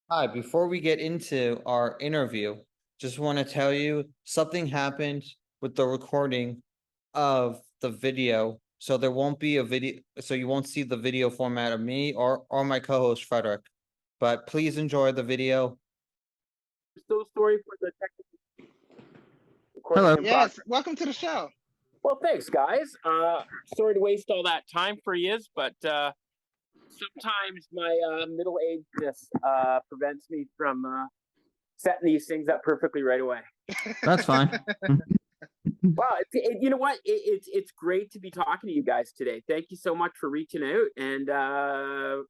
Hi, before we get into our interview, just want to tell you something happened with the recording of the video. So there won't be a video, so you won't see the video format of me or my co-host Frederick. But please enjoy the video. So sorry for the technical recording Hello. in Yes, progress. welcome to the show. Well, thanks, guys. Sorry to waste all that time for you, but sometimes my middle agedness prevents me from setting these things up perfectly right away. That's fine. Well, you know what? It's great to be talking to you guys today. Thank you so much for reaching out and to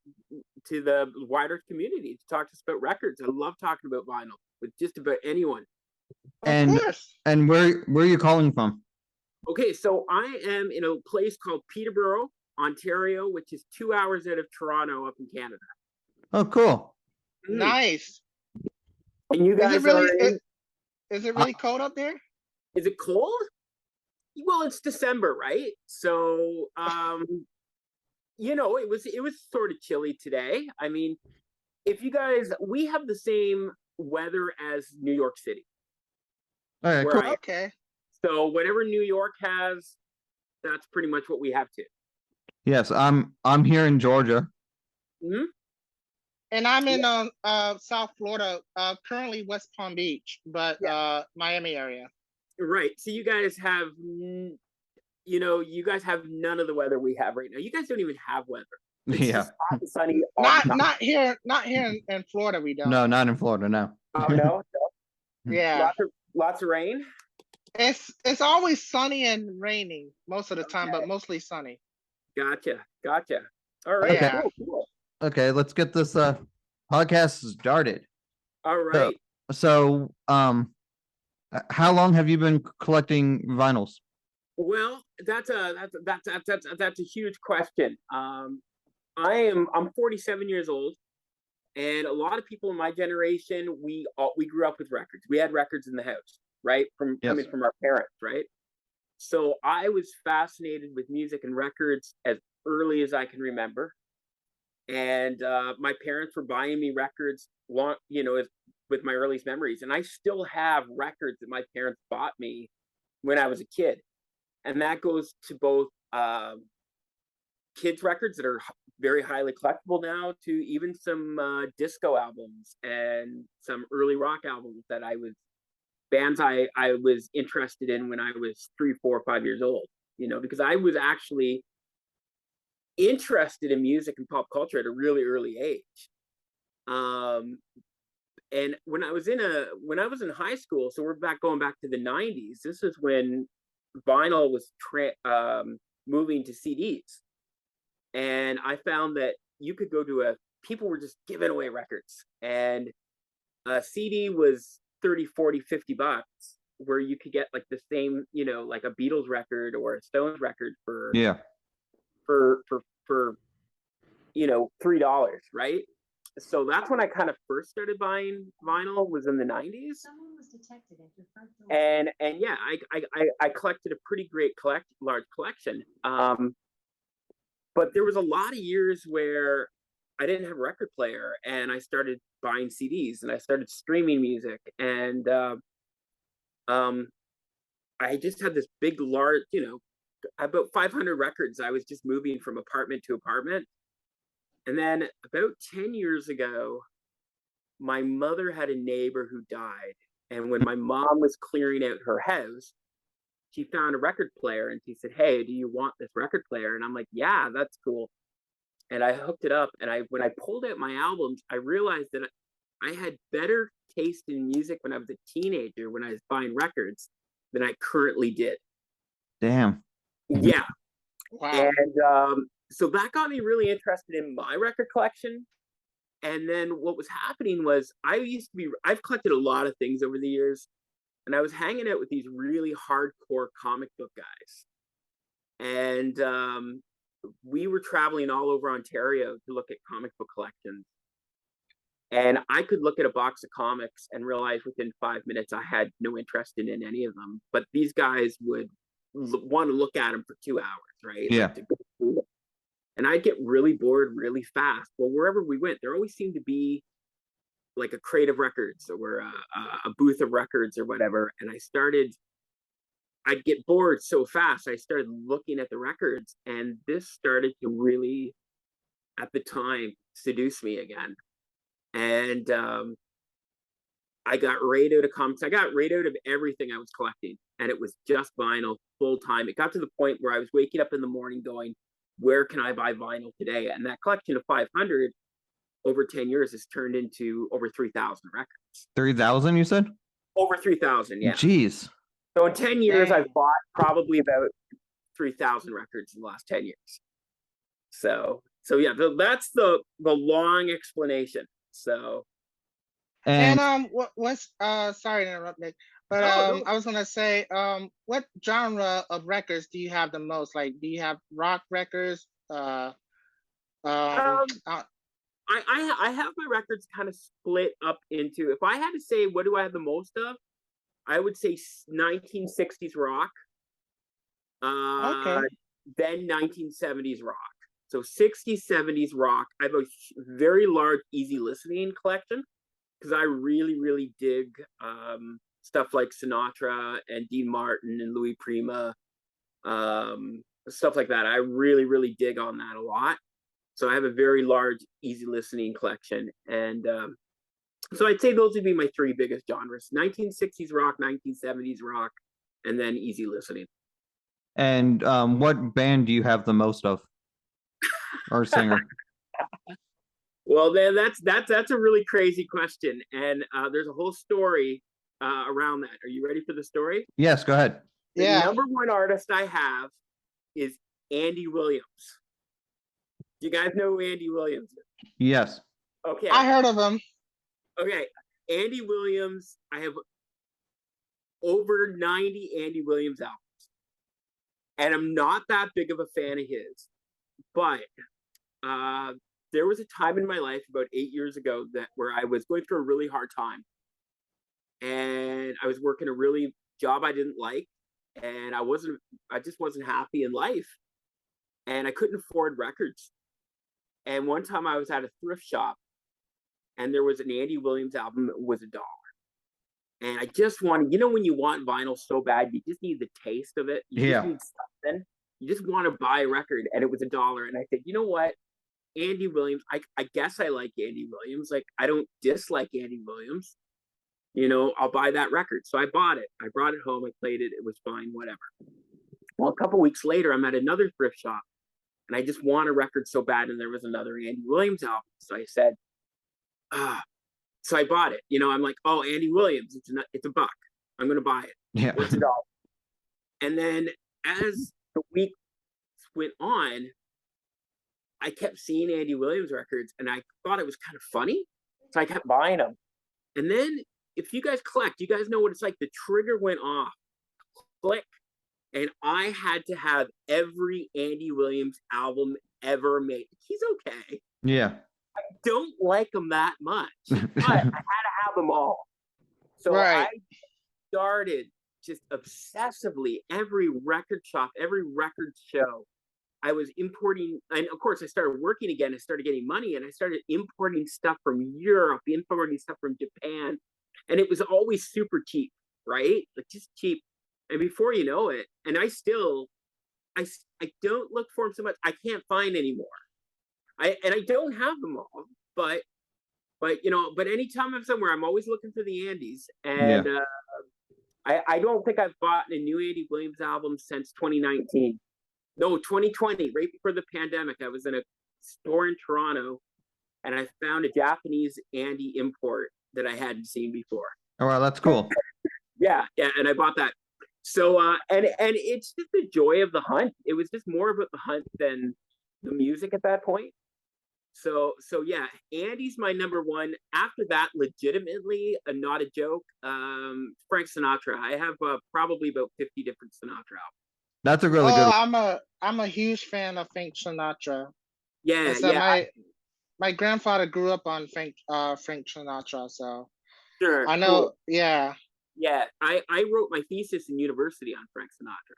the wider community to talk to us about records. I love talking about vinyl with just about anyone. Of course. And where are you calling from? Okay, so I am in a place called Peterborough, Ontario, which is 2 hours out of Toronto up in Canada. Oh, cool. Nice. And you guys Is it really cold up there? Is it cold? Well, it's December, right? So it was sort of chilly today. I mean, we have the same weather as New York City. All right, where cool. Okay. So whatever New York has, that's pretty much what we have too. Yes, I'm here in Georgia. Hmm. And I'm in South Florida, currently West Palm Beach, but Miami area. Right. So you guys have none of the weather we have right now. You guys don't even have weather. It's just hot and sunny all the time. Not here in Florida we don't. No, not in Florida, no. Oh no. Yeah. Lots of rain. It's always sunny and raining most of the time, but mostly sunny. Gotcha. All right. Yeah. Cool. Okay, let's get this podcast started. All right. So, how long have you been collecting vinyls? Well, that's a huge question. I'm 47 years old, and a lot of people in my generation, we grew up with records. We had records in the house, right? Coming from our parents, right? So I was fascinated with music and records as early as I can remember. And my parents were buying me records with my earliest memories, and I still have records that my parents bought me when I was a kid, and that goes to both kids records that are very highly collectible now, to even some disco albums and some early rock albums that bands I was interested in when I was 3, 4, 5 years old, because I was actually interested in music and pop culture at a really early age. And when I was in high school, so we're going back to the 90s, this is when vinyl was moving to CDs. And I found that you could go to people were just giving away records, and a CD was 30, 40, 50 bucks, where you could get like the same, like a Beatles record or a Stones record for $3, right? So that's when I kind of first started buying vinyl, was in the 90s. Someone was detected at your front door. And yeah, I collected a pretty great large collection. But there was a lot of years where I didn't have a record player, and I started buying CDs, and I started streaming music, and I just had this big, large, about 500 records. I was just moving from apartment to apartment. And then about 10 years ago, my mother had a neighbor who died. And when my mom was clearing out her house, she found a record player, and she said, "Hey, do you want this record player?" And I'm like, "Yeah, that's cool." And I hooked it up. And when I pulled out my albums, I realized that I had better taste in music when I was a teenager, when I was buying records, than I currently did. Damn. Yeah. Wow. And so that got me really interested in my record collection. And then what was happening was I've collected a lot of things over the years, and I was hanging out with these really hardcore comic book guys. And we were traveling all over Ontario to look at comic book collections. And I could look at a box of comics and realize within 5 minutes I had no interest in any of them. But these guys would want to look at them for 2 hours, right? Yeah. And I'd get really bored really fast. Well, wherever we went, there always seemed to be like a crate of records or a booth of records or whatever, and I'd get bored so fast. I started looking at the records, and this started to really, at the time, seduce me again. And I got right out of comics. I got right out of everything I was collecting, and it was just vinyl full time. It got to the point where I was waking up in the morning going, where can I buy vinyl today? And that collection of 500 over 10 years has turned into over 3,000 records. 3,000, you said? Over 3,000, yeah. Jeez. So in 10 years, Dang. I've bought probably about 3,000 records in the last 10 years. So yeah, that's the long explanation. So And And what's sorry to interrupt, Nick, but No, no. I was gonna say what genre of records do you have the most? Like, do you have rock records? Um, Uh, I have my records kind of split up into, if I had to say what do I have the most of, I would say 1960s rock, okay. then 1970s rock. So 60s, 70s rock. I have a very large easy listening collection because I really, really dig stuff like Sinatra and Dean Martin and Louis Prima, stuff like that. I really, really dig on that a lot. So I have a very large easy listening collection. And so I'd say those would be my three biggest genres: 1960s rock, 1970s rock, and then easy listening. and what band do you have the most of? Or singer? Well, then that's a really crazy question, and there's a whole story around that. Are you ready for the story? Yes, go ahead. The Yeah. number one artist I have is Andy Williams. Do you guys know who Andy Williams is? Yes. Okay. I heard of them. Okay. Andy Williams, I have over 90 Andy Williams albums. And I'm not that big of a fan of his. But there was a time in my life about 8 years ago where I was going through a really hard time. And I was working a really job I didn't like. And I just wasn't happy in life. And I couldn't afford records. And one time I was at a thrift shop and there was an Andy Williams album that was $1. And I just wanted, when you want vinyl so bad, you just need the taste of it. You Yeah. just need something. You just want to buy a record, and it was $1. And I said, you know what? Andy Williams, I guess I like Andy Williams. Like, I don't dislike Andy Williams. I'll buy that record. So I bought it. I brought it home. I played it. It was fine, whatever. Well, a couple weeks later, I'm at another thrift shop, and I just want a record so bad, and there was another Andy Williams album. So I said, so I bought it. I'm like, oh, Andy Williams, it's $1. I'm gonna buy it. Yeah. What's $1? And then as the weeks went on, I kept seeing Andy Williams records, and I thought it was kind of funny, so I kept buying them. And then, if you guys collect, you guys know what it's like. The trigger went off, click, and I had to have every Andy Williams album ever made. He's okay. Yeah. I don't like him that much, but I had to have them all. So Right. I started just obsessively every record shop, every record show. I was importing, and of course I started working again. I started getting money, and I started importing stuff from Europe, importing stuff from Japan, and it was always super cheap, right? Like, just cheap. And before you know it, and I don't look for them so much. I can't find anymore. I don't have them all, but anytime I'm somewhere, I'm always looking for the Andys, and I don't think I've bought a new Andy Williams album since 2019. No, 2020, right before the pandemic. I was in a store in Toronto, and I found a Japanese Andy import that I hadn't seen before. Oh, wow, that's cool. Yeah, and I bought that. So and it's just the joy of the hunt. It was just more about the hunt than the music at that point. So yeah, Andy's my number one. After that, legitimately, not a joke, Frank Sinatra. I have probably about 50 different Sinatra albums. That's a really good Oh, I'm a huge fan of Frank Sinatra. Yeah, So yeah, my grandfather grew up on Frank Sinatra, so sure. I know. Cool. Yeah. Yeah, I wrote my thesis in university on Frank Sinatra.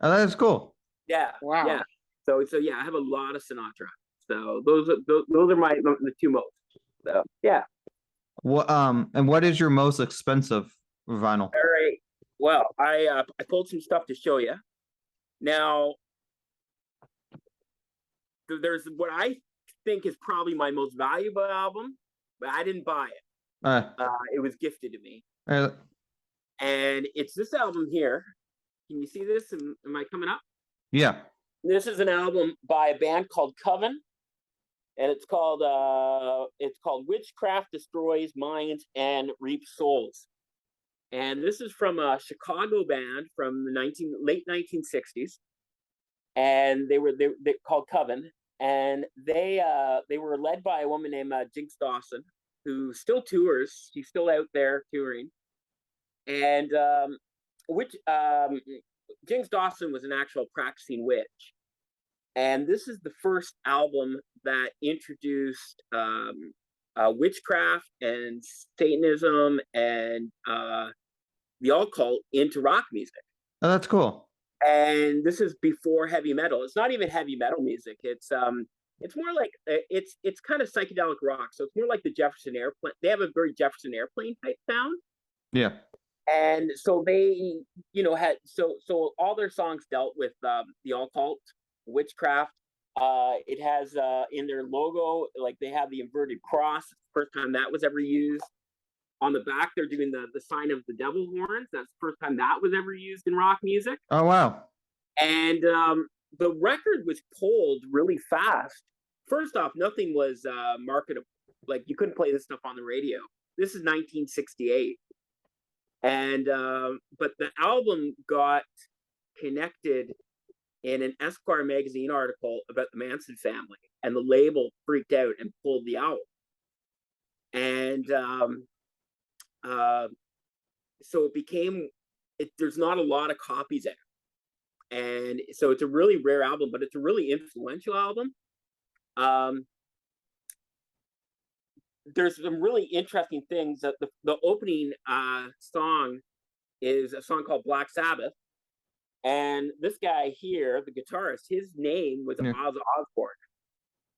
Oh, that's cool. Yeah, Wow. yeah. So yeah, I have a lot of Sinatra. So those are the two most. So yeah. And what is your most expensive vinyl? All right. Well, I pulled some stuff to show you. Now, there's what I think is probably my most valuable album, but I didn't buy it. It was gifted to me, Uh, and it's this album here. Can you see this? Am I coming up? yeah. This is an album by a band called Coven, and it's called Witchcraft Destroys Minds and Reaps Souls. And this is from a Chicago band from the late 1960s, and they called Coven, and they were led by a woman named Jinx Dawson, who still tours. She's still out there touring, and Jinx Dawson was an actual practicing witch, and this is the first album that introduced witchcraft and Satanism and the occult into rock music. Oh, that's cool. And this is before heavy metal. It's not even heavy metal music. It's more like it's kind of psychedelic rock. So it's more like the Jefferson Airplane. They have a very Jefferson Airplane type sound. Yeah. And so they, had so all their songs dealt with the occult, witchcraft. It has in their logo, like they have the inverted cross. First time that was ever used. On the back, they're doing the sign of the devil horns. That's the first time that was ever used in rock music. Oh, wow. And the record was pulled really fast. First off, nothing was marketable. Like, you couldn't play this stuff on the radio. This is 1968. And but the album got connected in an Esquire magazine article about the Manson family, and the label freaked out and pulled the album. And so it became, there's not a lot of copies out, and so it's a really rare album, but it's a really influential album. There's some really interesting things. That the opening song is a song called Black Sabbath, and this guy here, the guitarist, his name was Ozzy Osbourne.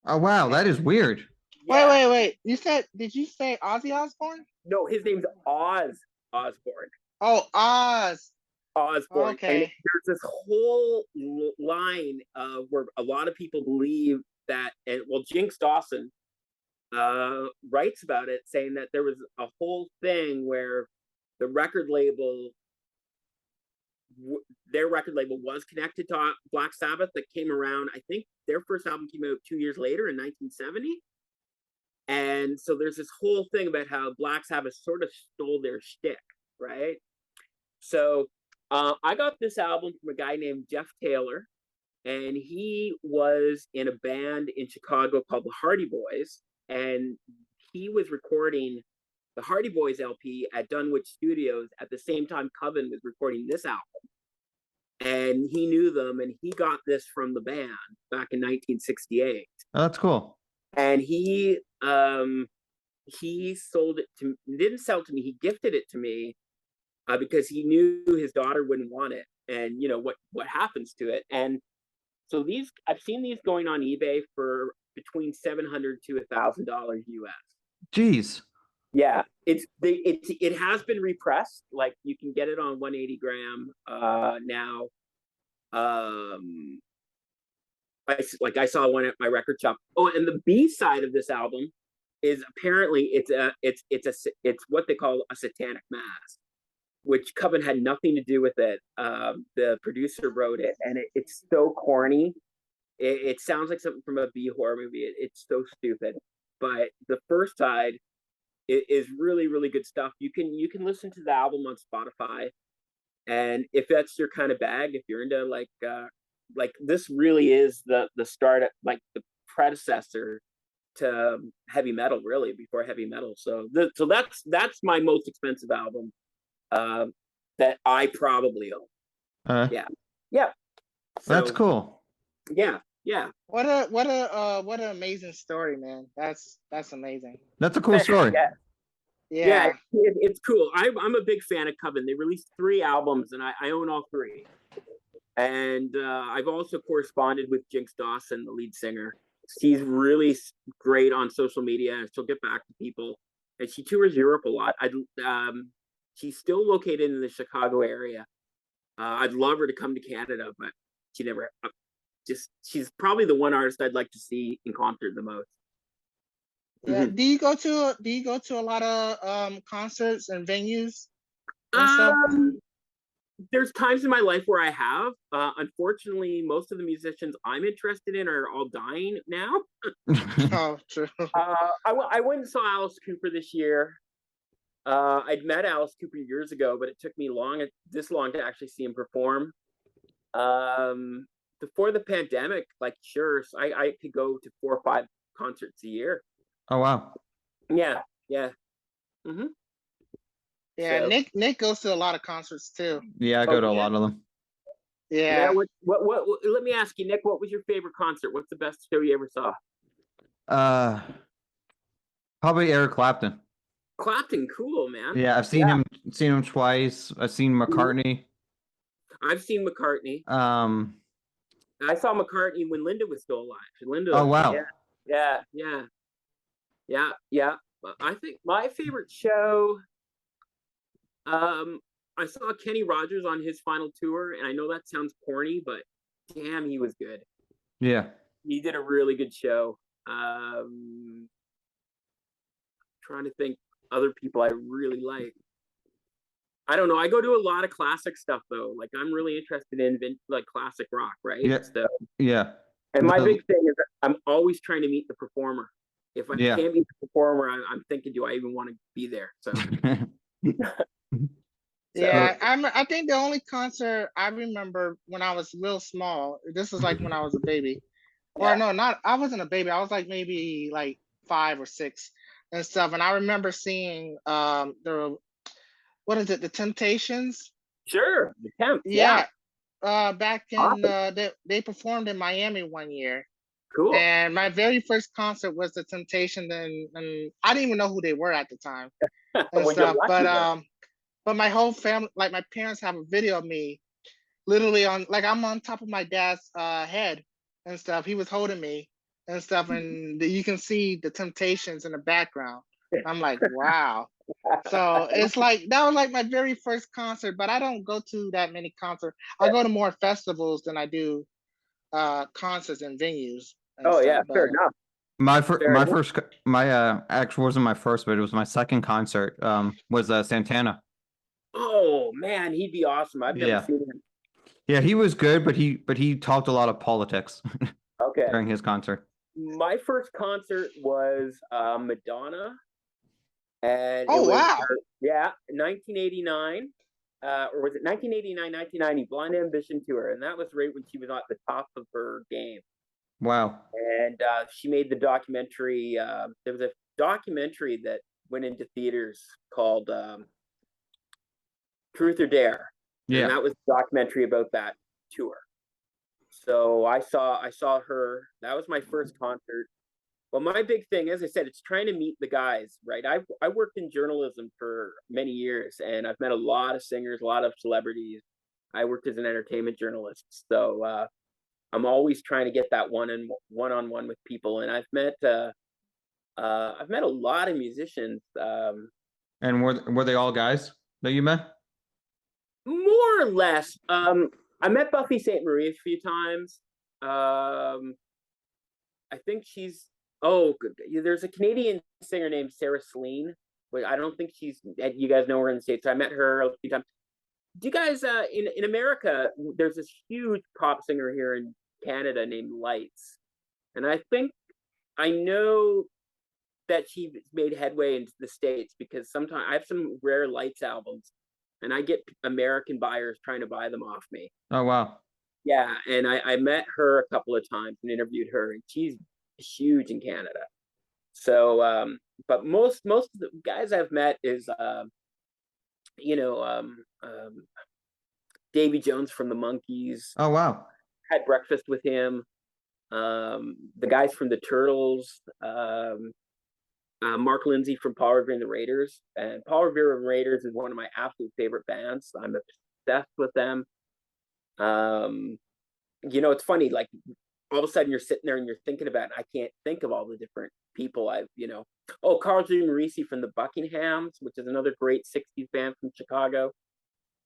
Oh, wow, that is weird. Yeah. Wait. Did you say Ozzy Osbourne? No, his name's Oz Osbourne. Oh, Oz. Osbourne. Okay. And there's this whole line where a lot of people believe that, and well, Jinx Dawson writes about it, saying that there was a whole thing where the record label, their record label was connected to Black Sabbath, that came around. I think their first album came out 2 years later in 1970. And so there's this whole thing about how Black Sabbath sort of stole their shtick, right? So I got this album from a guy named Jeff Taylor, and he was in a band in Chicago called the Hardy Boys, and he was recording the Hardy Boys LP at Dunwich Studios at the same time Coven was recording this album. And he knew them, and he got this from the band back in 1968. Oh, that's cool. And he sold it to, didn't sell it to me, he gifted it to me because he knew his daughter wouldn't want it, and what happens to it. And so I've seen these going on eBay for between $700 to $1,000 US. Jeez. Yeah, it has been repressed. Like, you can get it on 180 gram now. I saw one at my record shop. Oh, and the B side of this album is apparently it's what they call a satanic mass, which Coven had nothing to do with it. The producer wrote it, and it's so corny. It sounds like something from a B horror movie. It's so stupid. But the first side is really, really good stuff. You can listen to the album on Spotify, and if that's your kind of bag, if you're into like this, really is the start, like the predecessor to heavy metal, really, before heavy metal. So that's my most expensive album that I probably own. Yeah. So, that's cool. Yeah. What an amazing story, man. That's amazing. That's a cool story. Yeah, it's cool. I'm a big fan of Coven. They released 3 albums, and I own all 3. And I've also corresponded with Jinx Dawson, the lead singer. She's really great on social media. She'll get back to people. and she tours Europe a lot. She's still located in the Chicago area. I'd love her to come to Canada, but she never. She's probably the one artist I'd like to see in concert the most. Yeah. Mhm. Do you go to a lot of concerts and venues and stuff? There's times in my life where I have. Unfortunately, most of the musicians I'm interested in are all dying now. Oh, true. I went and saw Alice Cooper this year. I'd met Alice Cooper years ago, but it took me this long to actually see him perform. Before the pandemic, like sure, so I could go to 4 or 5 concerts a year. Oh wow. Yeah, yeah. Mm-hmm. Yeah, So, Nick goes to a lot of concerts too. Yeah, I go to a lot of them. Yeah. What? Let me ask you, Nick. What was your favorite concert? What's the best show you ever saw? Probably Eric Clapton. Clapton, cool, man. Yeah, I've seen him twice. I've seen McCartney. I've seen McCartney. I saw McCartney when Linda was still alive. Linda. Oh wow. Yeah. I think my favorite show. I saw Kenny Rogers on his final tour, and I know that sounds corny, but damn, he was good. Yeah. He did a really good show. Trying to think other people I really like. I don't know. I go to a lot of classic stuff though. Like I'm really interested in like classic rock, right? Yeah. So, Yeah. and my big thing is that I'm always trying to meet the performer. If I Yeah. can't meet the performer, I'm thinking, do I even want to be there? So Yeah, I think the only concert I remember when I was real small, this was like when I was a baby. Or no, I wasn't a baby. I was like maybe like 5 or 6 and stuff. And I remember seeing what is it, the Temptations? Sure, the Temp. Yeah. Back in Awesome. they performed in Miami one year. Cool. And my very first concert was the Temptations, and I didn't even know who they were at the time and Well, stuff. you're lucky, But my whole family, like my parents, have a video of me, literally I'm on top of my dad's head and stuff. He was holding me and stuff, and you can see the Temptations in the background. I'm like, wow. So it's like that was like my very first concert, but I don't go to that many concerts. I go to more festivals than I do concerts and venues and Oh stuff. yeah, fair But enough. My actually wasn't my first, but it was my second concert. Was Santana. Oh man, he'd be awesome. I've never Yeah. seen him. Yeah, he was good, but he talked a lot of politics Okay. during his concert. My first concert was Madonna, and Oh, it was wow. 1989, or was it 1989, 1990 Blind Ambition tour, and that was right when she was at the top of her game. Wow. And she made the documentary. There was a documentary that went into theaters called Truth or Dare. Yeah. And that was a documentary about that tour. So I saw her. That was my first concert. Well, my big thing, as I said, it's trying to meet the guys, right? I worked in journalism for many years, and I've met a lot of singers, a lot of celebrities. I worked as an entertainment journalist, so I'm always trying to get that one-on-one with people, and I've met a lot of musicians. And were they all guys that you met? More or less. I met Buffy St. Marie a few times. I think there's a Canadian singer named Sarah Celine, but I don't think you guys know her in the States. So I met her a few times. Do you guys in America? There's this huge pop singer here in Canada named Lights, and I know that she made headway into the States because sometimes I have some rare Lights albums, and I get American buyers trying to buy them off me. Oh wow. Yeah, and I met her a couple of times and interviewed her, and she's huge in Canada. So, but most of the guys I've met is, Davy Jones from the Monkees. Oh wow. Had breakfast with him. The guys from the Turtles. Mark Lindsay from Paul Revere and the Raiders. And Paul Revere and Raiders is one of my absolute favorite bands. I'm obsessed with them. It's funny, like all of a sudden you're sitting there and you're thinking about it. I can't think of all the different people Carl G. Morrissey from the Buckinghams, which is another great 60s band from Chicago.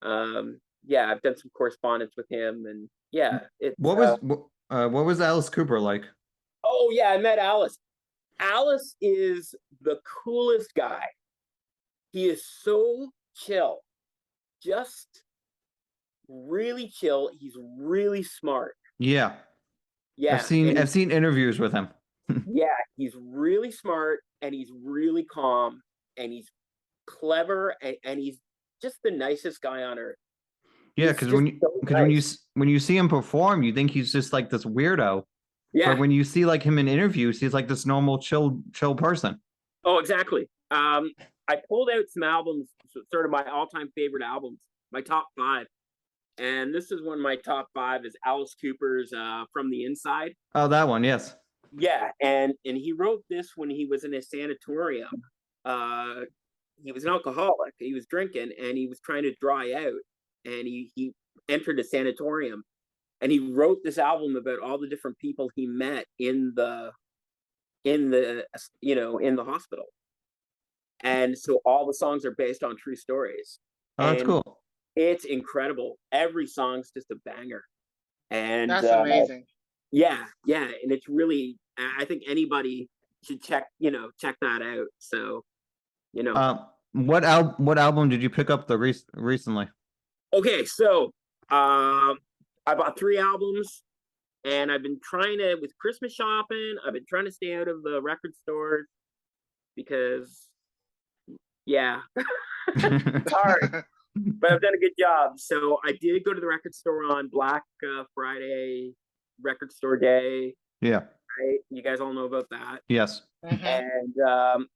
Yeah, I've done some correspondence with him, and yeah, it's What was Alice Cooper like? oh yeah, I met Alice. Alice is the coolest guy. He is so chill, just really chill. He's really smart. Yeah, Yeah, I've seen interviews with him. yeah, he's really smart, and he's really calm, and he's clever, and he's just the nicest guy on earth. Yeah, He's because just so when you see him perform, you think he's just like this weirdo. Yeah. But when you see like him in interviews, he's like this normal, chill person. Oh, exactly. I pulled out some albums, sort of my all-time favorite albums, my top 5. And this is one of my top 5 is Alice Cooper's From the Inside. Oh, that one, yes. Yeah, and he wrote this when he was in a sanatorium. He was an alcoholic. He was drinking, and he was trying to dry out. And he entered a sanatorium, and he wrote this album about all the different people he met in the hospital. And so all the songs are based on true stories. Oh, that's cool. It's incredible. Every song's just a banger. And That's amazing. Yeah, and it's really, I think anybody should check that out. So, what album did you pick up recently? Okay, so I bought 3 albums, and I've been trying to, with Christmas shopping, I've been trying to stay out of the record stores because, yeah, it's hard, but I've done a good job. So I did go to the record store on Black Friday, Record Store Day. Yeah. Right? You guys all know about that. Yes. And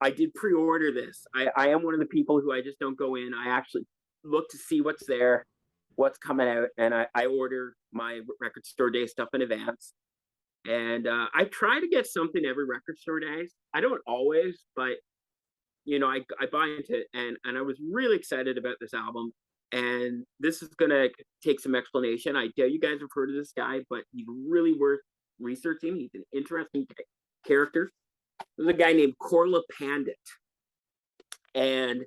I did pre-order this. I am one of the people who I just don't go in. I actually look to see what's there, what's coming out, and I order my Record Store Day stuff in advance. And I try to get something every Record Store Day. I don't always, but I buy into it, and I was really excited about this album. And this is gonna take some explanation. I doubt you guys have heard of this guy, but he's really worth researching. He's an interesting character. There's a guy named Korla Pandit, and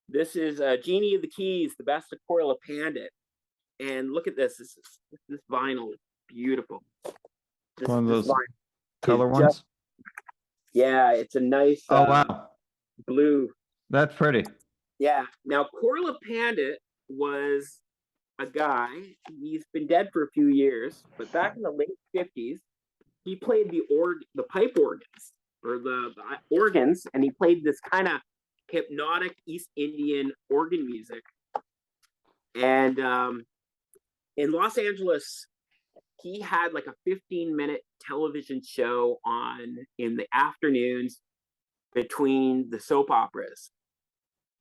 this is Genie of the Keys, the best of Korla Pandit. And look at this. This vinyl is beautiful. One of those color ones? Yeah, it's a nice oh, wow. Blue. That's pretty. Yeah. Now, Korla Pandit was a guy, he's been dead for a few years, but back in the late 50s, he played the pipe organs, or the organs, and he played this kind of hypnotic East Indian organ music. And in Los Angeles, he had like a 15-minute television show on in the afternoons between the soap operas.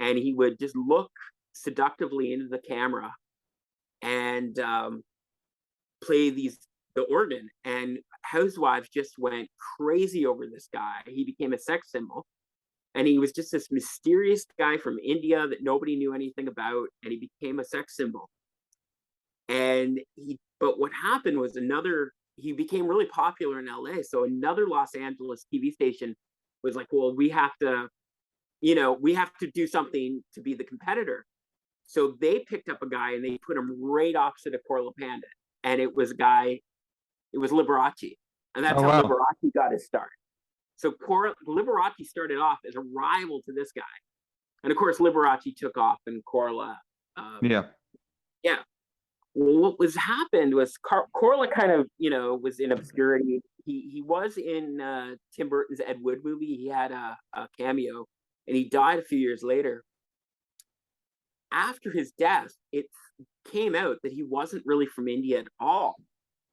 And he would just look seductively into the camera and play the organ. And housewives just went crazy over this guy. He became a sex symbol. And he was just this mysterious guy from India that nobody knew anything about. And he became a sex symbol. But what happened was he became really popular in LA. So another Los Angeles TV station was like, well, we have to do something to be the competitor. So they picked up a guy and they put him right opposite of Korla Pandit. And it was Liberace. And that's how Liberace got his start. So Liberace started off as a rival to this guy. And of course, Liberace took off and Korla. Yeah. Well, what happened was Korla kind of, was in obscurity. He was in Tim Burton's Ed Wood movie. He had a cameo, and he died a few years later. After his death, it came out that he wasn't really from India at all,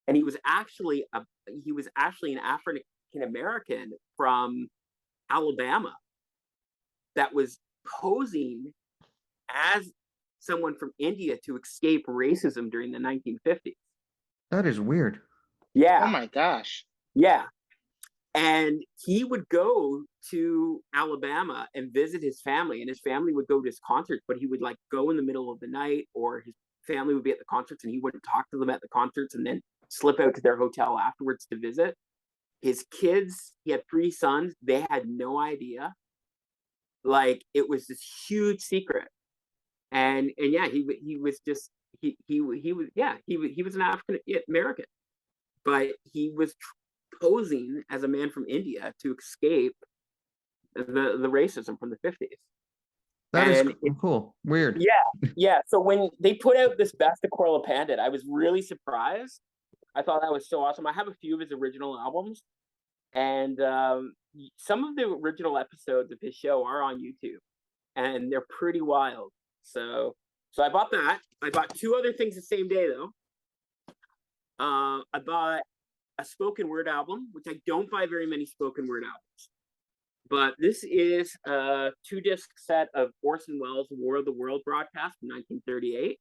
and he was actually an African American from Alabama that was posing as someone from India to escape racism during the 1950s. That is weird. Yeah. Oh my gosh. Yeah. And he would go to Alabama and visit his family, and his family would go to his concerts, but he would like go in the middle of the night, or his family would be at the concerts and he wouldn't talk to them at the concerts and then slip out to their hotel afterwards to visit. His kids, he had 3 sons, they had no idea. Like, it was this huge secret. And yeah, he was just he was yeah, he was an African American, but he was posing as a man from India to escape the racism from the 50s. That is And cool. Weird. yeah. So when they put out this Best of Corla Pandit, I was really surprised. I thought that was so awesome. I have a few of his original albums, and some of the original episodes of his show are on YouTube, and they're pretty wild. So I bought that. I bought 2 other things the same day though. I bought a spoken word album, which I don't buy very many spoken word albums. But this is a 2-disc set of Orson Welles' War of the World broadcast from 1938.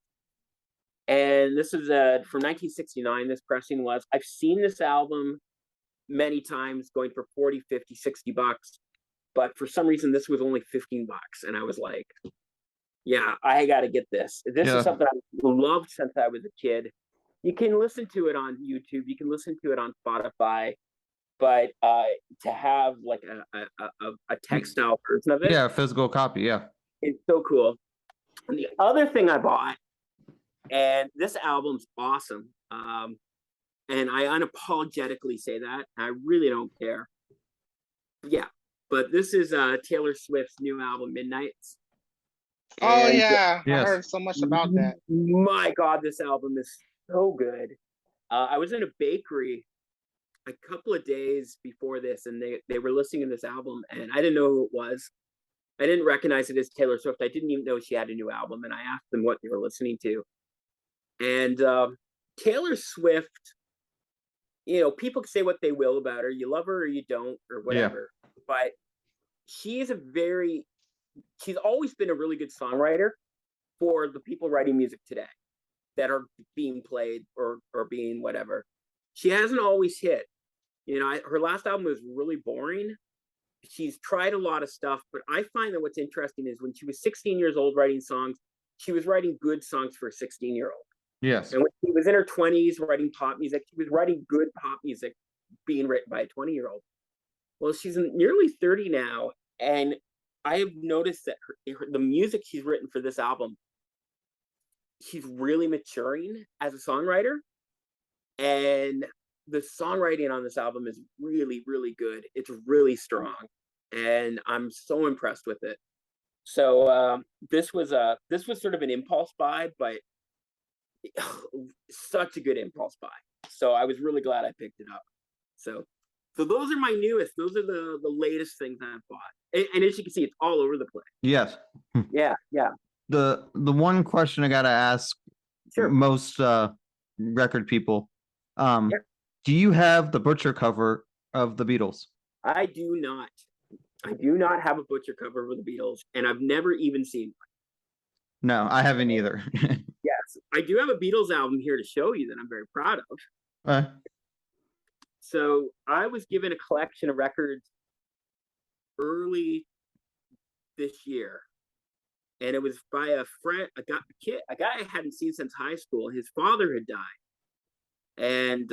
And this is from 1969, this pressing was. I've seen this album many times going for 40, 50, 60 bucks. But for some reason, this was only 15 bucks. And I was like, yeah, I got to get this. This is something I loved since I was a kid. You can listen to it on YouTube. You can listen to it on Spotify. But to have like a textile version of it, Yeah, physical copy. Yeah, it's so cool. And the other thing I bought, and this album's awesome, and I unapologetically say that. I really don't care. Yeah, but this is Taylor Swift's new album, Midnights. Oh And yeah, I Yes. heard so much about that. my God, this album is so good. I was in a bakery a couple of days before this, and they were listening to this album, and I didn't know who it was. I didn't recognize it as Taylor Swift. I didn't even know she had a new album, and I asked them what they were listening to. And Taylor Swift, you know, people can say what they will about her. You love her or you don't, or whatever. But she's always been a really good songwriter for the people writing music today that are being played or being whatever. She hasn't always hit. You know, her last album was really boring. She's tried a lot of stuff, but I find that what's interesting is when she was 16 years old writing songs, she was writing good songs for a 16-year-old. yes, And when she was in her 20s writing pop music, she was writing good pop music being written by a 20-year-old. Well, she's nearly 30 now, and I have noticed that the music she's written for this album, she's really maturing as a songwriter. And the songwriting on this album is really, really good. It's really strong, and I'm so impressed with it. So this was sort of an impulse buy, but such a good impulse buy. So I was really glad I picked it up. So those are my newest. Those are the latest things I've bought, and as you can see, it's all over the place. yes. Yeah. The one question I gotta ask Sure. most record people, Yeah. do you have the butcher cover of the Beatles? I do not. I do not have a butcher cover of the Beatles, and I've never even seen one. No, I haven't either. Yes, I do have a Beatles album here to show you that I'm very proud of. Uh, So I was given a collection of records early this year, and it was by a friend, a guy I hadn't seen since high school. His father had died, and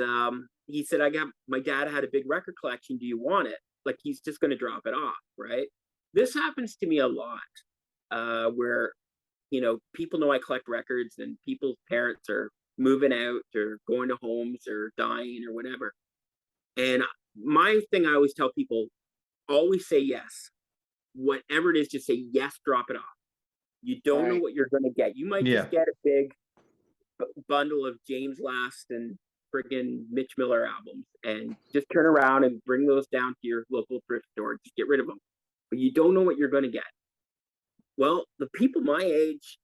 he said, my dad had a big record collection. Do you want it? Like, he's just going to drop it off, right? This happens to me a lot, where, you know, people know I collect records, and people's parents are moving out or going to homes or dying or whatever. And my thing, I always tell people, always say yes. Whatever it is, just say yes, drop it off. You don't know what you're going to get. You might just get a big bundle of James Last and friggin' Mitch Miller albums, and just turn around and bring those down to your local thrift store. Just get rid of them. But you don't know what you're going to get. Well, the people my age,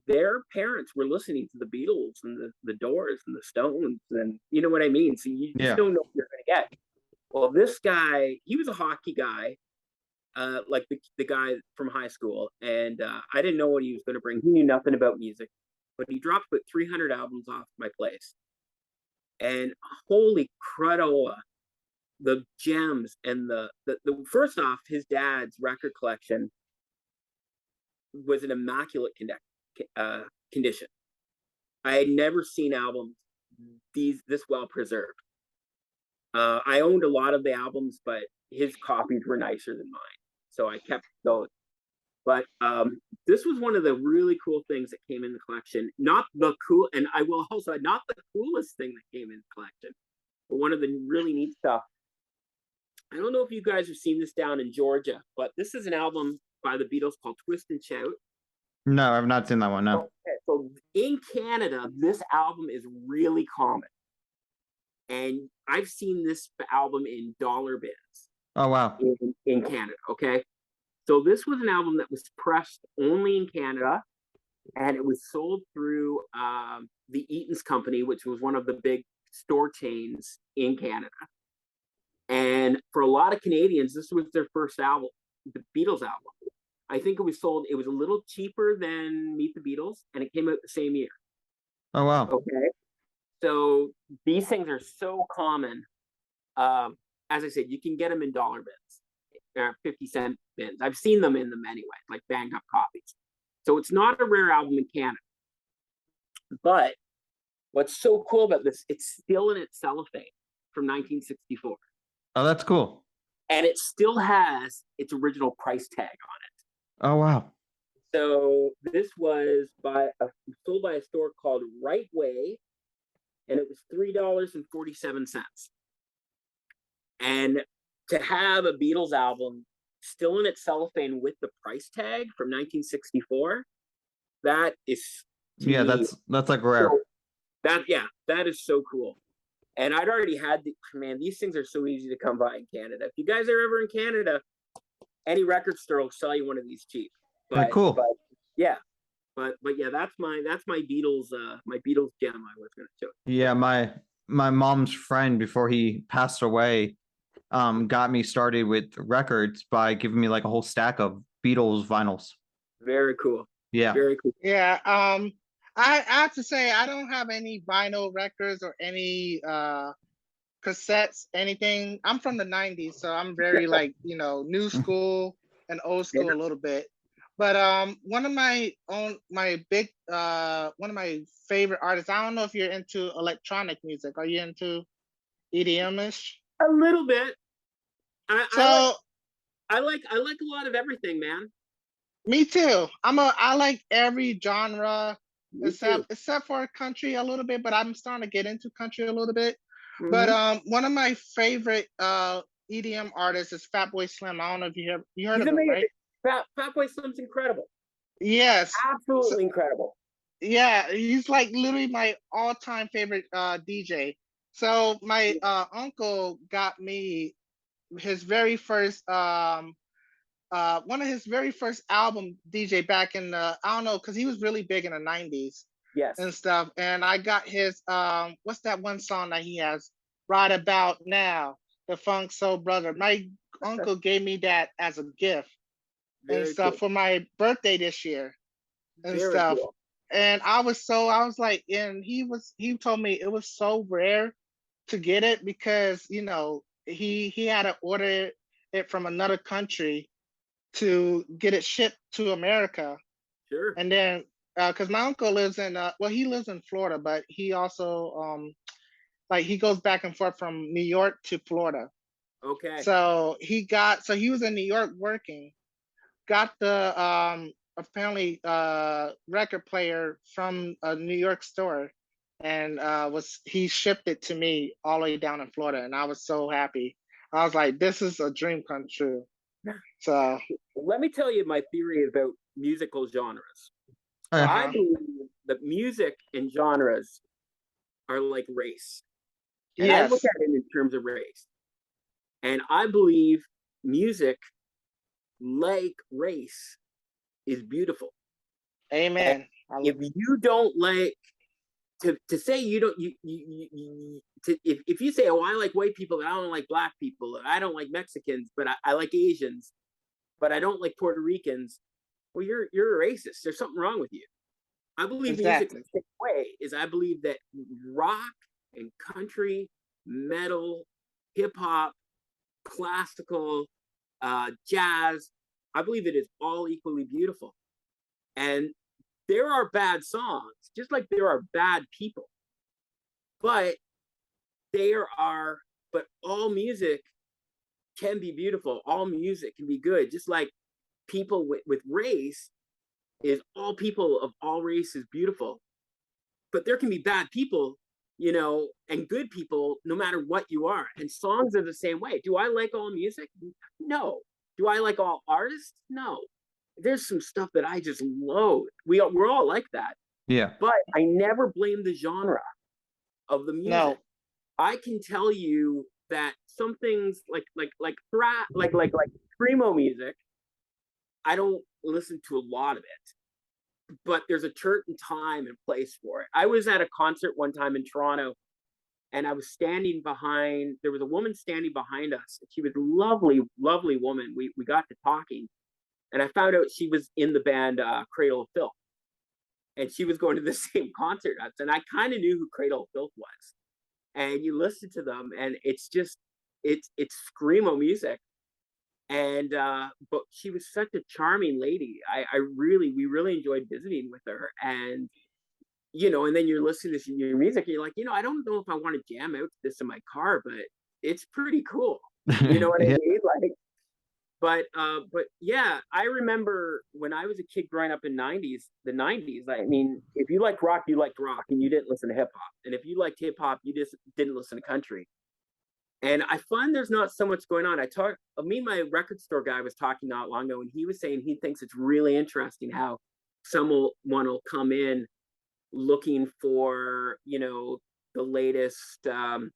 their parents were listening to the Beatles and the Doors and the Stones, and you know what I mean? So you just don't know what you're going to get. Well, this guy, he was a hockey guy, like the guy from high school, and I didn't know what he was going to bring. He knew nothing about music, but he dropped about 300 albums off my place. And holy crudola, the gems, and the first off, his dad's record collection was an immaculate condition. I had never seen albums this well preserved. I owned a lot of the albums, but his copies were nicer than mine, so I kept those. But this was one of the really cool things that came in the collection. Not the cool, and I will also add, not the coolest thing that came in the collection, but one of the really neat stuff. I don't know if you guys have seen this down in Georgia, but this is an album by the Beatles called Twist and Shout. No, I've not seen that one. No. Okay, so in Canada, this album is really common. And I've seen this album in dollar bins Oh wow. in Canada, okay? So this was an album that was pressed only in Canada, and it was sold through the Eaton's Company, which was one of the big store chains in Canada. And for a lot of Canadians, this was their first album, the Beatles album. I think it was a little cheaper than Meet the Beatles, and it came out the same year. Oh wow. Okay. So these things are so common. As I said, you can get them in dollar bins, 50-cent bins. I've seen them in them anyway, like banged up copies. So it's not a rare album in Canada. But what's so cool about this, it's still in its cellophane from 1964. Oh, that's cool. And it still has its original price tag on it. Oh wow. So this was sold by a store called Right Way, and it was $3.47. And to have a Beatles album still in its cellophane with the price tag from 1964, that is that's like rare. That is so cool. And I'd already had these things are so easy to come by in Canada. If you guys are ever in Canada, any record store will sell you one of these cheap. But, cool. But yeah, that's my Beatles gem I was going to show you. Yeah, my mom's friend before he passed away, got me started with records by giving me like a whole stack of Beatles vinyls. Very cool. Yeah. Very cool. Yeah. I have to say I don't have any vinyl records or any cassettes, anything. I'm from the 90s, so I'm very like, new school and old school a little bit. But one of my favorite artists, I don't know if you're into electronic music. Are you into EDM-ish? A little bit. I like a lot of everything, man. Me too. I like every genre except for country a little bit, but I'm starting to get into country a little bit. Mm-hmm. But one of my favorite EDM artists is Fatboy Slim. I don't know if you heard of him, right? Fatboy Slim's incredible. Yes. Absolutely incredible. Yeah, he's like literally my all-time favorite DJ. So my uncle got me his very first one of his very first album DJ back in I don't know, because he was really big in the 90s. Yes. And stuff. And I got his what's that one song that he has? Right About Now, the Funk Soul Brother. My uncle gave me that as a gift and stuff for my birthday this year and stuff. Cool. And I was like, and he told me it was so rare to get it because he had to order it from another country to get it shipped to America. Sure. And then because my uncle lives in he lives in Florida, but he also he goes back and forth from New York to Florida. Okay. So he was in New York working, got the apparently record player from a New York store, and he shipped it to me all the way down in Florida, and I was so happy. I was like, this is a dream come true. So let me tell you my theory about musical genres. I believe that music and genres are like race. And I look at it in terms of race. And I believe music, like race, is beautiful. Amen. If you don't like to say you don't if you say, oh, I like white people, but I don't like black people, I don't like Mexicans, but I like Asians, but I don't like Puerto Ricans, well, you're a racist. There's something wrong with you. I believe music the same way I believe that rock and country, metal, hip hop, classical, jazz, I believe it is all equally beautiful. And there are bad songs, just like there are bad people, but there are but all music can be beautiful. All music can be good. Just like people with race is all people of all races beautiful. But there can be bad people, and good people, no matter what you are. And songs are the same way. Do I like all music? No. Do I like all artists? No. There's some stuff that I just loathe. We're all like that. Yeah. But I never blame the genre of the music. No. I can tell you that some things like screamo music, I don't listen to a lot of it, but there's a certain time and place for it. I was at a concert one time in Toronto, and I was standing behind. There was a woman standing behind us. She was a lovely, lovely woman. We got to talking, and I found out she was in the band Cradle of Filth, and she was going to the same concert as us. And I kind of knew who Cradle of Filth was. And you listen to them, and it's just it's screamo music. And but she was such a charming lady. We really enjoyed visiting with her. And and then you're listening to your music, and you're like, I don't know if I want to jam out to this in my car, but it's pretty cool. You know what I mean? Like, but yeah, I remember when I was a kid growing up in the 90s, I mean, if you liked rock, you liked rock, and you didn't listen to hip hop. And if you liked hip hop, you just didn't listen to country. And I find there's not so much going on. Me and my record store guy was talking not long ago, and he was saying he thinks it's really interesting how someone will come in looking for, the latest, the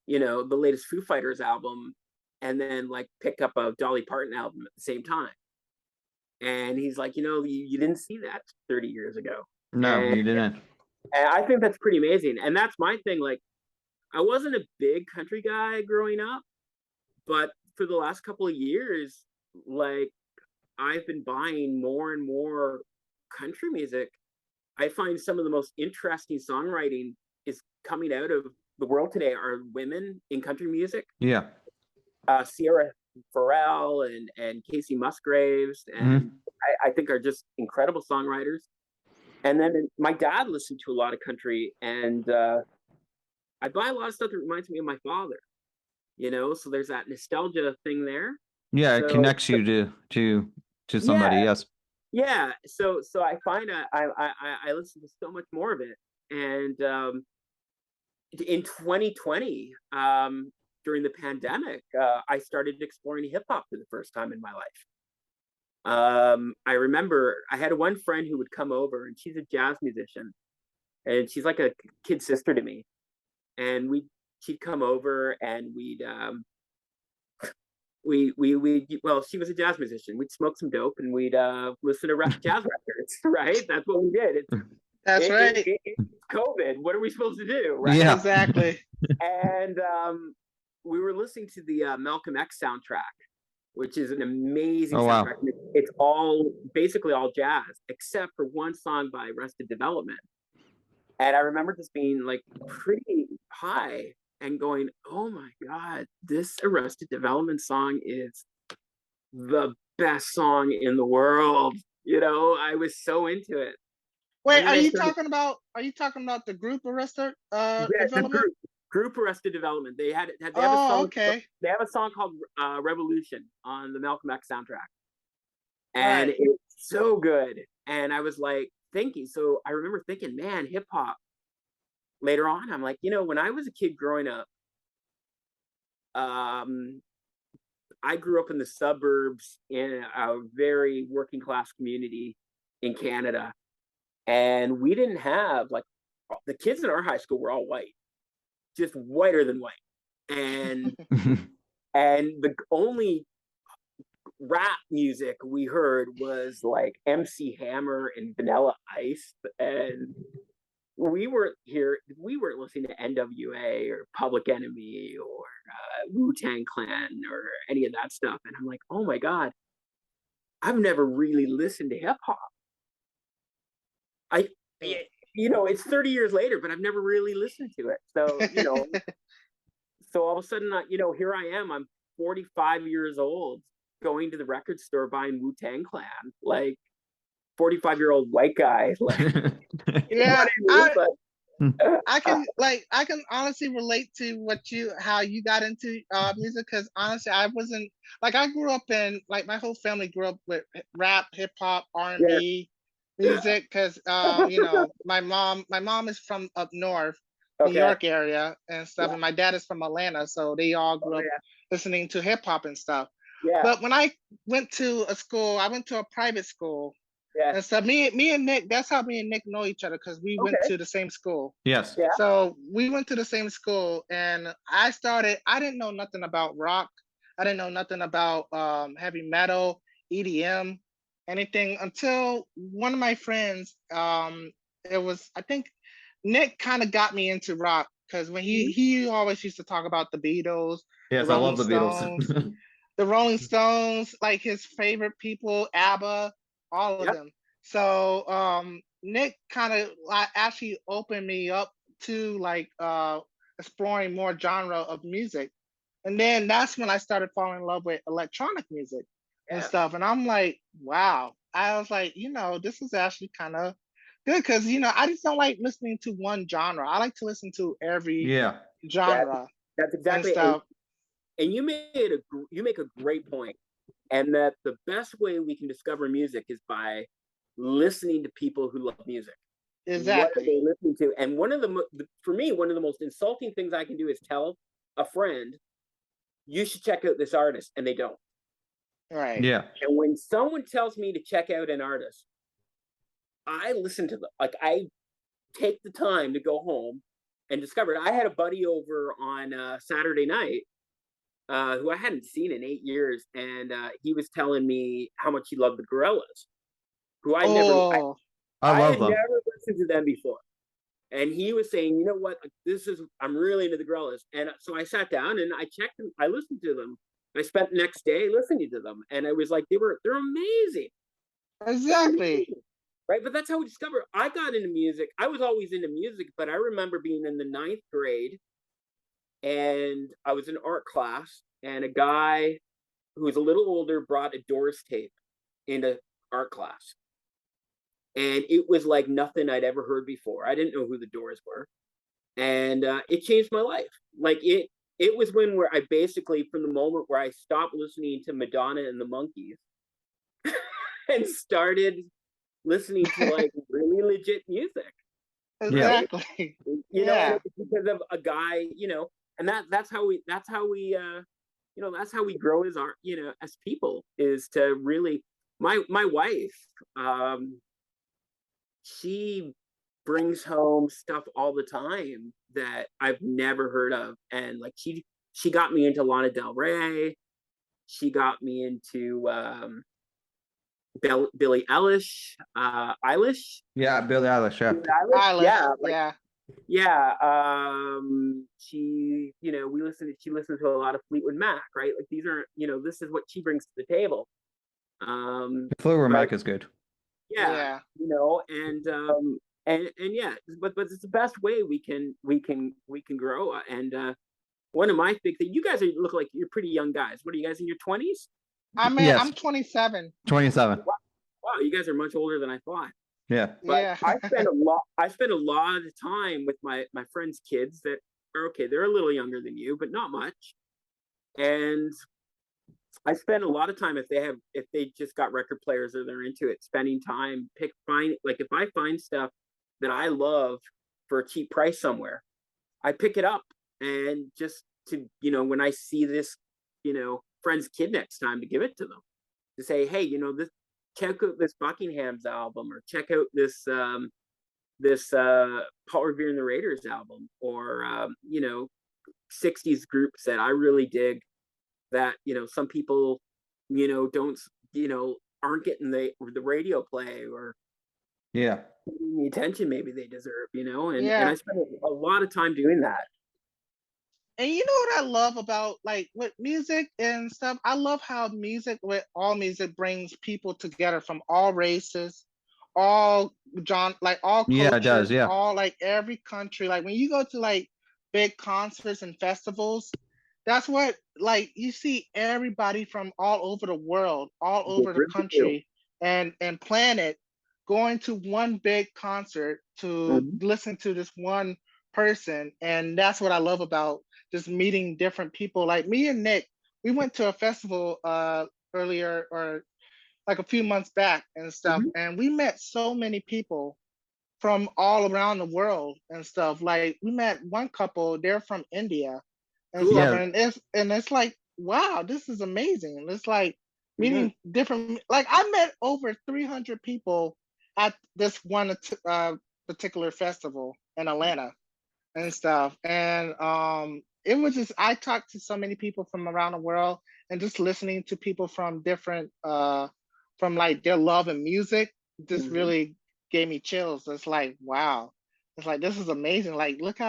latest Foo Fighters album, and then like pick up a Dolly Parton album at the same time. And he's like, you didn't see that 30 years ago. No, you didn't. And I think that's pretty amazing. And that's my thing. Like, I wasn't a big country guy growing up, but for the last couple of years, like, I've been buying more and more country music. I find some of the most interesting songwriting is coming out of the world today are women in country music. Yeah. Sierra Farrell and Casey Musgraves, and I think are just incredible songwriters. And then my dad listened to a lot of country, and I buy a lot of stuff that reminds me of my father, so there's that nostalgia thing there. Yeah, it connects you to somebody. Yeah, yes. Yeah. So I find I listen to so much more of it. And in 2020, during the pandemic, I started exploring hip hop for the first time in my life. I remember I had one friend who would come over, and she's a jazz musician, and she's like a kid sister to me. And she'd come over, and well, she was a jazz musician. We'd smoke some dope, and we'd listen to jazz records, right? That's what we did. That's right. It's COVID. What are we supposed to do? Right? Yeah. Exactly. And we were listening to the Malcolm X soundtrack, which is an amazing soundtrack. Wow. It's basically all jazz, except for one song by Arrested Development. And I remember just being like pretty high and going, oh my God, this Arrested Development song is the best song in the world. I was so into it. Wait, are you talking about the group Arrested Development? Group Arrested Development. They have a Oh, song. okay. They have a song called Revolution on the Malcolm X soundtrack, and it's so good. And I was like thinking. So I remember thinking, man, hip hop. Later on, I'm like, when I was a kid growing up, I grew up in the suburbs in a very working class community in Canada, and we didn't have like the kids in our high school were all white, just whiter than white, and the only rap music we heard was like MC Hammer and Vanilla Ice, and we weren't listening to NWA or Public Enemy or Wu-Tang Clan or any of that stuff. And I'm like, oh my God, I've never really listened to hip hop. It's 30 years later, but I've never really listened to it. So, so all of a sudden, here I am, I'm 45 years old, going to the record store buying Wu-Tang Clan, like 45-year-old white guy. Like, yeah, I can honestly relate to how you got into music, because honestly I wasn't like, I grew up in, like, my whole family grew up with rap, hip hop, R&B music, because my mom is from up north, New Okay. York area and stuff, Yeah. and my dad is from Atlanta, so they all grew Oh, up listening to hip hop and stuff. Yeah. But when I went to a private school Yeah. and stuff, me and Nick, that's how me and Nick know each other, because we went Okay. to the same school. Yes. Yeah. So we went to the same school, and I didn't know nothing about rock. I didn't know nothing about heavy metal, EDM, anything, until one of my friends, I think Nick kind of got me into rock, because when he always used to talk about the Beatles, Yes, the I love the Rolling Beatles. Stones, the Rolling Stones, like his favorite people, ABBA, all of Yep. them. So Nick kind of actually opened me up to like exploring more genre of music. And then that's when I started falling in love with electronic music and Yeah. stuff. And I'm like, wow. I was like, this is actually kind of good, because I just don't like listening to one genre. I like to listen to every Yeah. genre That's and exactly. stuff. And you make a great point, and that the best way we can discover music is by listening to people who love music. What are Exactly. they listening to? And for me, one of the most insulting things I can do is tell a friend, you should check out this artist, and they don't. Right. Yeah. And when someone tells me to check out an artist, I listen to them. Like, I take the time to go home and discover it. I had a buddy over on Saturday night who I hadn't seen in 8 years, and he was telling me how much he loved the Gorillaz, who I Oh, I love had them. never listened to them before. And he was saying, you know what, I'm really into the Gorillaz. And so I sat down and I checked them, I listened to them. I spent the next day listening to them, and I was like, they're amazing. exactly. Right? But that's how we discovered. I got into music. I was always into music, but I remember being in the 9th grade, and I was in art class, and a guy who was a little older brought a Doors tape into art class. And it was like nothing I'd ever heard before. I didn't know who the Doors were. And it changed my life. Like, it was where I basically, from the moment where I stopped listening to Madonna and the Monkees and started listening to like really legit music. Exactly. You know, Yeah. and it's because of a guy, and that's how we that's how we grow as art, as people, is to really, my wife, she brings home stuff all the time that I've never heard of. And like, she got me into Lana Del Rey. She got me into Billie Eilish. Yeah, Billie Eilish. Yeah. Eilish, Yeah, like, yeah. yeah. She listens to a lot of Fleetwood Mac, right? Like, these are, this is what she brings to the table. Fleetwood but- Mac is good. Yeah, and yeah, but it's the best way we can grow. And one of my big things, you guys look like you're pretty young guys. What are you guys, in your 20s? Yes. I'm 27. 27. Wow, you guys are much older than I thought. Yeah. But Yeah. I spend a lot of time with my friends' kids that are okay. They're a little younger than you, but not much. And I spend a lot of time, if they just got record players or they're into it, spending time if I find stuff that I love for a cheap price somewhere, I pick it up, and just to, when I see this, friend's kid next time, to give it to them, to say, hey, check out this Buckingham's album, or check out this Paul Revere and the Raiders album, or 60s groups that I really dig, that some people don't aren't getting the radio play, or Yeah. the attention maybe they deserve, and Yeah. I spend a lot of time doing that. And you know what I love about, like, with music and stuff? I love how all music brings people together from all races, all all cultures, Yeah, it does, yeah. all, like, every country. Like, when you go to like big concerts and festivals, that's what, like, you see everybody from all over the world, all over the really do. country and planet going to one big concert to listen to this one person. And that's what I love about just meeting different people. Like me and Nick, we went to a festival earlier, or like a few months back and stuff, and we met so many people from all around the world and stuff. Like we met one couple, they're from India and Cool. stuff, Yeah. and it's like, wow, this is amazing. And it's like meeting different, like I met over 300 people at this one particular festival in Atlanta and stuff. And it was just, I talked to so many people from around the world, and just listening to people from different from like their love and music just really gave me chills. It's like, wow, it's like, this is amazing. Like look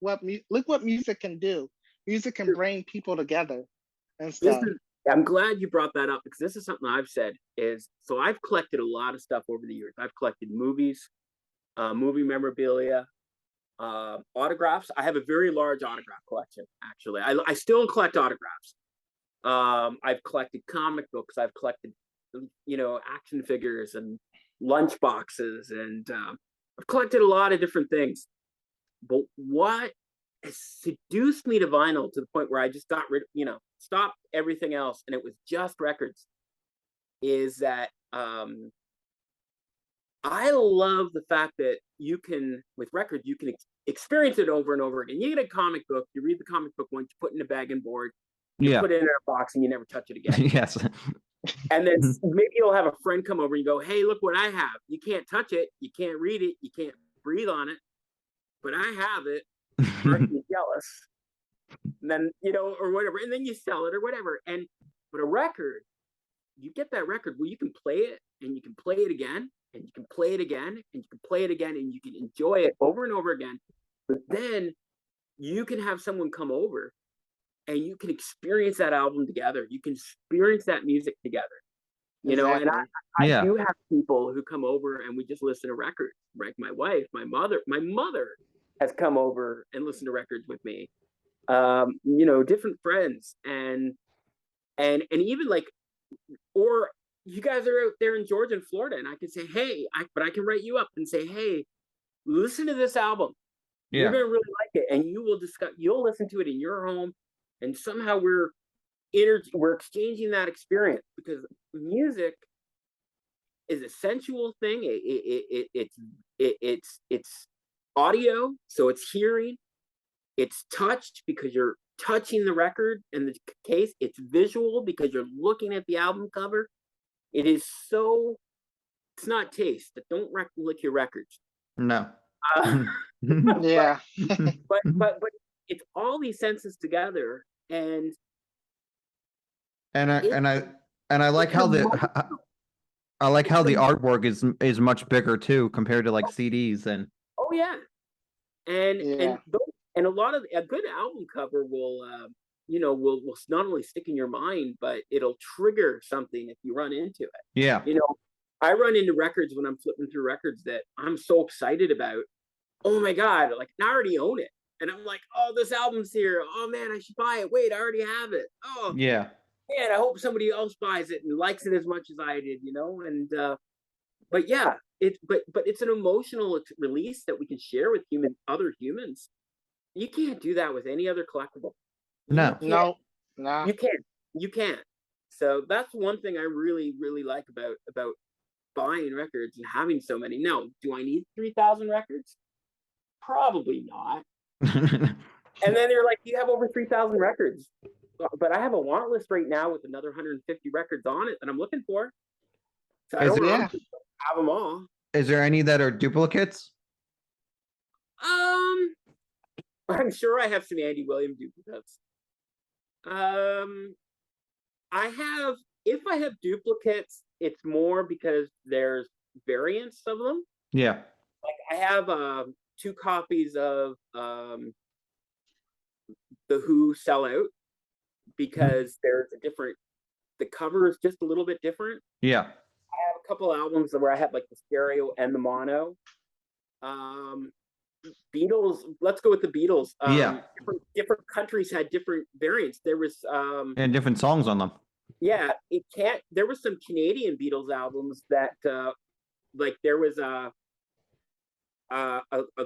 what music can do. Music can bring people together and stuff. I'm glad you brought that up, because this is something I've said is, so I've collected a lot of stuff over the years. I've collected movies, movie memorabilia, autographs. I have a very large autograph collection, actually. I still collect autographs. I've collected comic books. I've collected, action figures and lunch boxes, and I've collected a lot of different things. But what has seduced me to vinyl to the point where I just got rid, stopped everything else, and it was just records, is that I love the fact that you can, with records, you can experience it over and over again. You get a comic book, you read the comic book once, you put it in a bag and board, you put it in a box, and you never touch it again. Yes. And then maybe you'll have a friend come over and you go, hey, look what I have. You can't touch it, you can't read it, you can't breathe on it, but I have it. Aren't you jealous? And then, or whatever, and then you sell it or whatever. But a record, you get that record where you can play it, and you can play it again, and you can play it again, and you can play it again, and you can enjoy it over and over again. But then you can have someone come over, and you can experience that album together. You can experience that music together. And I do have people who come over and we just listen to records. Like my wife, my mother has come over and listened to records with me. Different friends, and even like, or you guys are out there in Georgia and Florida, and I can say, hey, but I can write you up and say, hey, listen to this album. You're gonna really like it, and you'll listen to it in your home, and somehow we're exchanging that experience, because music is a sensual thing. It's audio, so it's hearing. It's touched because you're touching the record. In the case, it's visual because you're looking at the album cover. It's not taste. Don't lick your records. No. Yeah. but it's all these senses together, and I like how the artwork is much bigger too, compared to like CDs and. Oh yeah. And a lot of a good album cover will not only stick in your mind, but it'll trigger something if you run into it. Yeah. I run into records when I'm flipping through records that I'm so excited about. Oh my God, like I already own it. And I'm like, oh, this album's here. Oh man, I should buy it. Wait, I already have it. Oh yeah. Man, I hope somebody else buys it and likes it as much as I did, and but yeah, but it's an emotional release that we can share with other humans. You can't do that with any other collectible. No. You can't. So that's one thing I really, really like about buying records and having so many. Now, do I need 3,000 records? Probably not. And then they're like, you have over 3,000 records. But I have a want list right now with another 150 records on it that I'm looking for. So I don't have them all. Is there any that are duplicates? I'm sure I have some Andy Williams duplicates. If I have duplicates, it's more because there's variants of them. Yeah. Like I have 2 copies of The Who Sell Out, because there's the cover is just a little bit different. Yeah. I have a couple albums where I have like the stereo and the mono. Beatles, let's go with the Beatles. Different countries had different variants. There was and different songs on them. Yeah, there was some Canadian Beatles albums that like there was a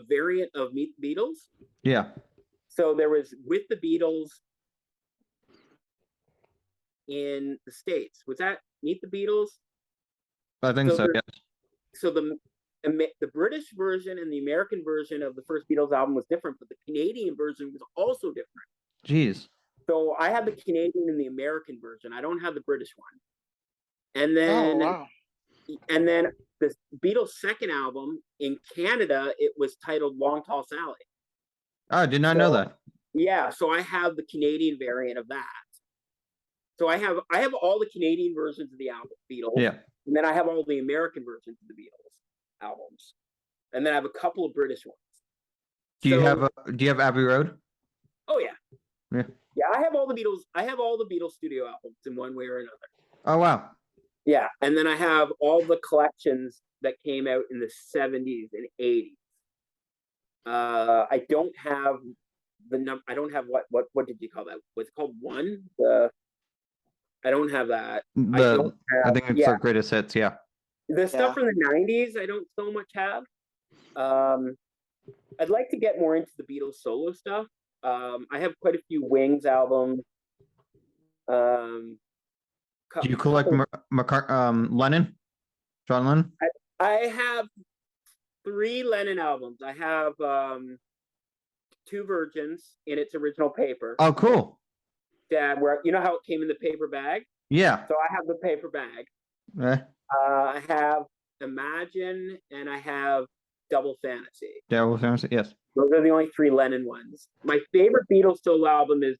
variant of Meet the Beatles. Yeah. So there was With the Beatles in the States. Was that Meet the Beatles? I think So so. there- Yes. So the British version and the American version of the first Beatles album was different, but the Canadian version was also different. Jeez. So I have the Canadian and the American version. I don't have the British one. And Oh then wow. and then the Beatles' second album in Canada, it was titled Long Tall Sally. Oh, I did not know So- that. Yeah, so I have the Canadian variant of that. So I have all the Canadian versions of the album Beatles. Yeah. And then I have all the American versions of the Beatles albums. And then I have a couple of British ones. Do you So- have Abbey Road? Oh yeah. Yeah. Yeah, I have all the Beatles studio albums in one way or another. Oh wow. Yeah, and then I have all the collections that came out in the 70s and 80s. I don't have I don't have what did you call that? What's it called? One? I don't have that. I don't I have, think it's yeah. the greatest hits. Yeah. The stuff Yeah. from the 90s I don't so much have. I'd like to get more into the Beatles solo stuff. I have quite a few Wings albums. Do you collect Lennon? John Lennon? I have 3 Lennon albums. I have 2 Virgins in its original paper. Oh, cool. Dad, where you know how it came in the paper bag? Yeah. So I have the paper bag. Eh, I have Imagine and I have Double Fantasy. Devil Fantasy. Yes. Those are the only 3 Lennon ones. My favorite Beatles solo album is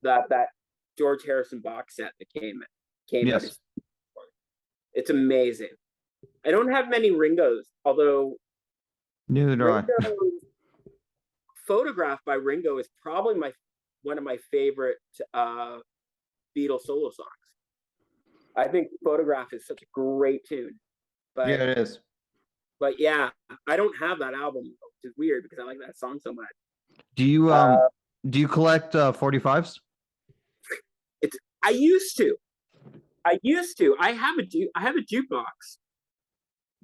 that George Harrison box set that came out. Yes. It's amazing. I don't have many Ringos, although Neither do I. Ringo's Photograph by Ringo is probably one of my favorite Beatles solo songs. I think Photograph is such a great tune. But Yeah, it is. But yeah, I don't have that album, which is weird because I like that song so much. Do you collect 45s? I used to. I have a jukebox,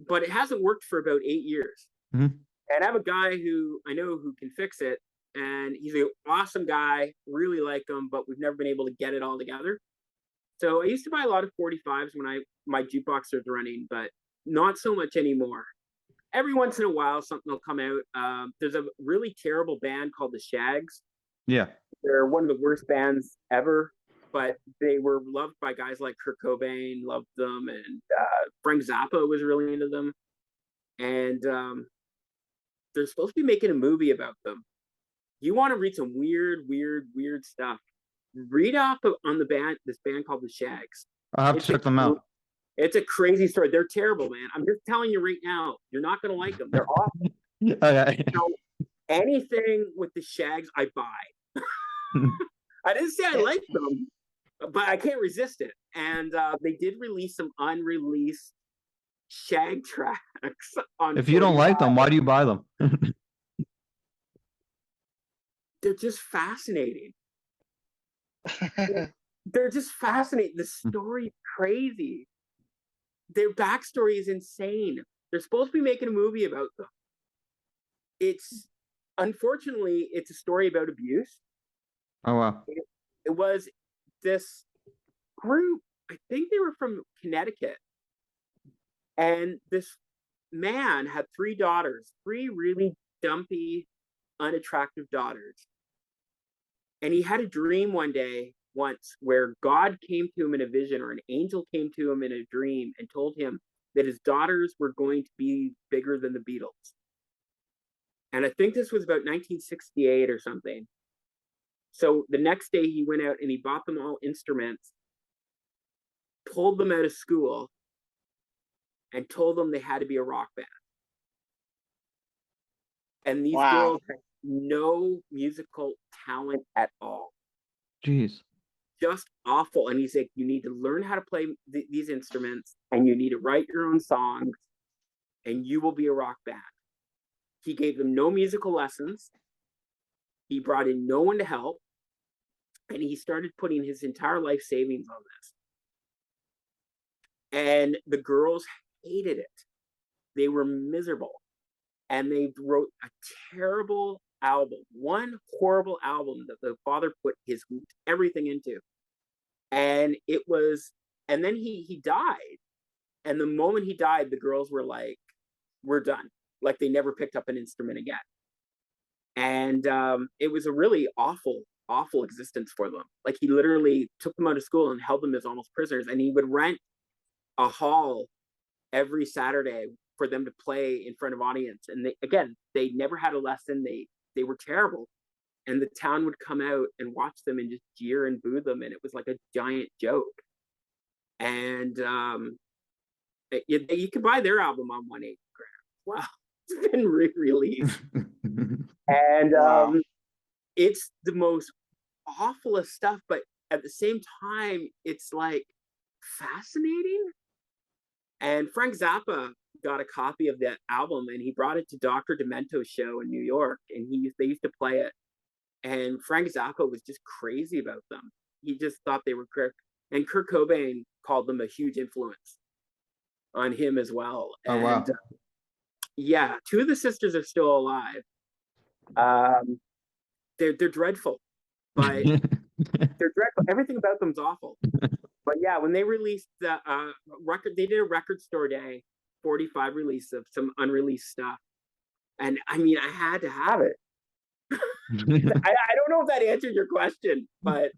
but it hasn't worked for about 8 years. Mhm. And I have a guy who I know who can fix it, and he's an awesome guy. Really like him, but we've never been able to get it all together. So I used to buy a lot of 45s when my jukebox was running, but not so much anymore. Every once in a while, something will come out. There's a really terrible band called the Shags. Yeah. They're one of the worst bands ever, but they were loved by guys like Kurt Cobain, loved them, and Frank Zappa was really into them. And they're supposed to be making a movie about them. You want to read some weird stuff. Read up on this band called the Shags. I'll have to check them out. It's a crazy story. They're terrible, man. I'm just telling you right now. You're not going to like them. They're awful. Okay. So anything with the Shags, I buy. I didn't say I like them, but I can't resist it. And they did release some unreleased Shag tracks on. If you don't like 45. them, why do you buy them? They're just fascinating. They're just fascinating. The story is crazy. Their backstory is insane. They're supposed to be making a movie about them. Unfortunately, it's a story about abuse. Oh wow. It was this group, I think they were from Connecticut. And this man had 3 daughters, 3 really dumpy, unattractive daughters. And he had a dream once where God came to him in a vision, or an angel came to him in a dream and told him that his daughters were going to be bigger than the Beatles. And I think this was about 1968 or something. So the next day he went out and he bought them all instruments, pulled them out of school, and told them they had to be a rock band. And these Wow. girls had no musical talent at all. Jeez. Just awful. And he's like, you need to learn how to play these instruments, and you need to write your own songs, and you will be a rock band. He gave them no musical lessons. He brought in no one to help. And he started putting his entire life savings on this. And the girls hated it. They were miserable. And they wrote a terrible album, one horrible album that the father put his everything into. And it was, and then he died. And the moment he died, the girls were like, we're done. Like they never picked up an instrument again. And it was a really awful existence for them. Like he literally took them out of school and held them as almost prisoners. And he would rent a hall every Saturday for them to play in front of audience. And they never had a lesson. They were terrible. And the town would come out and watch them and just jeer and boo them. And it was like a giant joke. And you could buy thear album on 1/8 grand. Wow. It's been re-released. And Wow. It's the most awfulest stuff, but at the same time, it's like fascinating. And Frank Zappa got a copy of that album and he brought it to Dr. Demento's show in New York, and they used to play it. And Frank Zappa was just crazy about them. He just thought they were correct. And Kurt Cobain called them a huge influence on him as well. Oh, wow. And, yeah, two of the sisters are still alive. They're dreadful, but they're dreadful. Everything about them's awful. But yeah, when they released the record, they did a record store day, 45 release of some unreleased stuff. And I mean, I had to have it. I don't know if that answered your question, but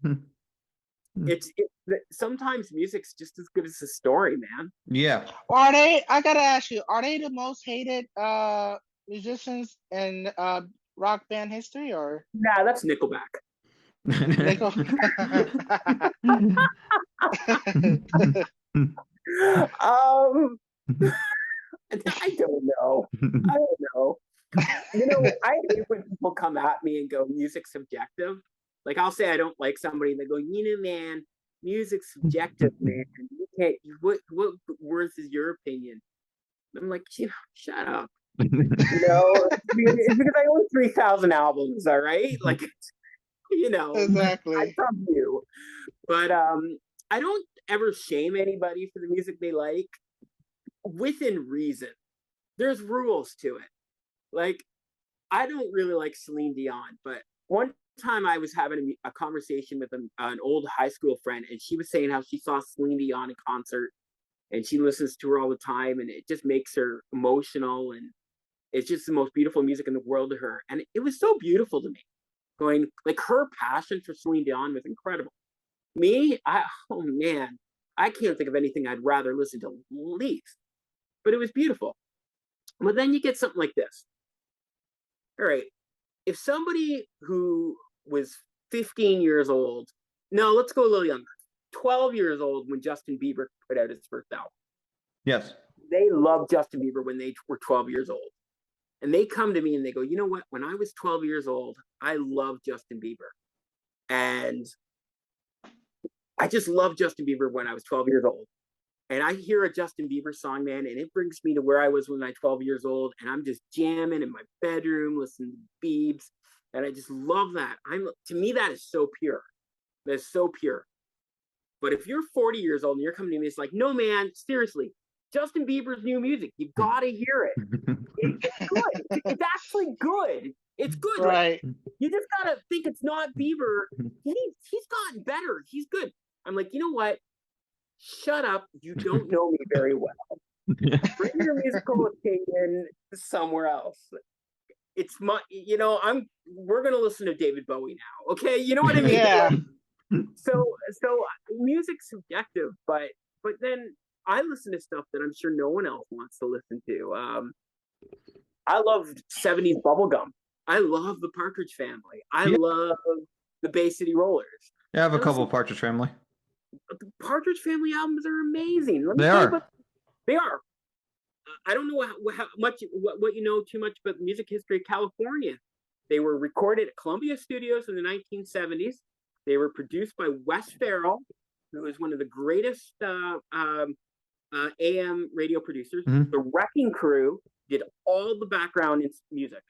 sometimes music's just as good as the story, man. Yeah. I gotta ask you, are they the most hated musicians in rock band history, or Nah, that's Nickelback. Nickel? I don't know. I don't know. You know, I hate when people come at me and go, music's subjective. Like I'll say I don't like somebody and they go, you know, man, music's subjective, man. You can't, what worth is your opinion? I'm like, shut up. You know, it's because I own 3,000 albums, all right? Like, you know, Exactly. I love you. But I don't ever shame anybody for the music they like within reason. There's rules to it. Like, I don't really like Celine Dion, but one time I was having a conversation with an old high school friend, and she was saying how she saw Celine Dion in concert and she listens to her all the time, and it just makes her emotional, and it's just the most beautiful music in the world to her. And it was so beautiful to me. Going, like, her passion for Celine Dion was incredible. Me, oh man, I can't think of anything I'd rather listen to least. But it was beautiful. But then you get something like this. All right, if somebody who was 15 years old, no, let's go a little younger, 12 years old when Justin Bieber put out his first album. Yes. They loved Justin Bieber when they were 12 years old. And they come to me and they go, you know what? When I was 12 years old, I loved Justin Bieber. And I just loved Justin Bieber when I was 12 years old. And I hear a Justin Bieber song, man, and it brings me to where I was when I was 12 years old. And I'm just jamming in my bedroom, listening to Biebs. And I just love that. To me, that is so pure. That is so pure. But if you're 40 years old and you're coming to me, it's like, no, man, seriously, Justin Bieber's new music, you've got to hear it. It's good. It's actually good. It's good. Right. Like, you just got to think it's not Bieber. He's gotten better. He's good. I'm like, you know what? Shut up. You don't know me very well. Bring your musical opinion somewhere else. It's my, you know, we're going to listen to David Bowie now. Okay. You know what I mean? Yeah. So music's subjective, but then I listen to stuff that I'm sure no one else wants to listen to. I love 70s bubblegum. I love the Partridge Family. I love the Bay City Rollers. Yeah, I have a couple of Partridge Family. The Partridge Family albums are amazing. They are. They are. I don't know how much what you know too much about the music history of California. They were recorded at Columbia Studios in the 1970s. They were produced by Wes Farrell, who is one of the greatest AM radio producers. Mhm. The Wrecking Crew did all the background music.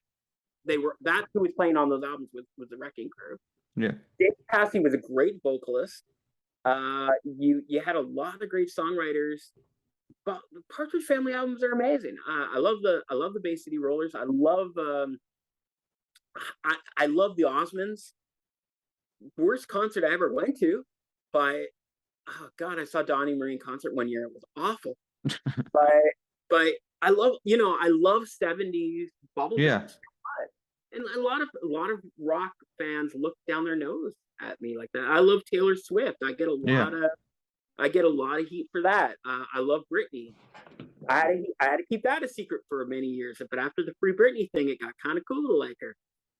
That's who was playing on those albums was the Wrecking Crew. Yeah. Dave Passy was a great vocalist. You had a lot of great songwriters but the Partridge Family albums are amazing. I love the Bay City Rollers. I love the Osmonds. Worst concert I ever went to, but oh god, I saw Donnie Marie in concert one year. It was awful. but but I love 70s bubblegum. Yeah. And a lot of rock fans look down their nose at me like that. I love Taylor Swift. I get a lot of heat for that. I love Britney. I had to keep that a secret for many years, but after the Free Britney thing, it got kind of cool to like her.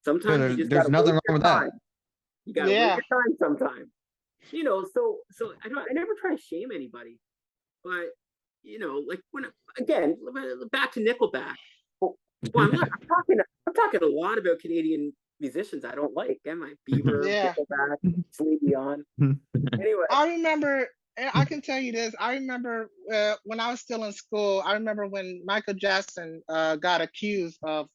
Sometimes Yeah, you just there's gotta nothing wait wrong your with that. time. You gotta Yeah. wait your time sometimes. So I never try to shame anybody, but like again, back to Nickelback. Well, I'm talking a lot about Canadian musicians I don't like. Am I Bieber, Yeah. Nickelback, Celine Dion? Anyway, I remember, and I can tell you this. I remember when I was still in school. I remember when Michael Jackson got accused of,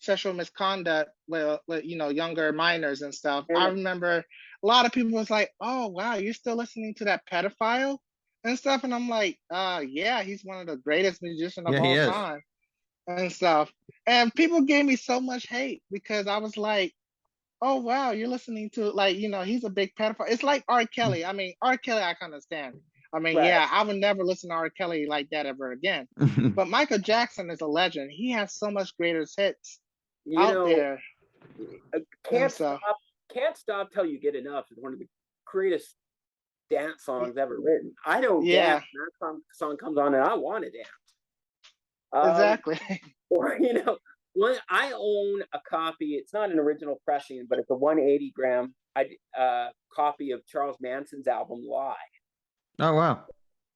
sexual misconduct with younger minors and stuff. I Yeah. remember a lot of people was like, "Oh wow, you're still listening to that pedophile and stuff," and I'm like, yeah, he's one of the greatest musicians of Yeah, he all is. time and stuff." And people gave me so much hate because I was like, oh wow, you're listening to he's a big pedophile. It's like R. Kelly. I mean, R. Kelly, I can understand. I mean, Right. yeah, I would never listen to R. Kelly like that ever again. But Michael Jackson is a legend. He has so much greatest hits out there. Can't so- stop. Can't stop till you get enough is one of the greatest dance songs ever written. I don't Yeah. dance. That song comes on and I want to dance. Exactly. Or I own a copy. It's not an original pressing, but it's a 180 gram copy of Charles Manson's album Lie. Oh wow.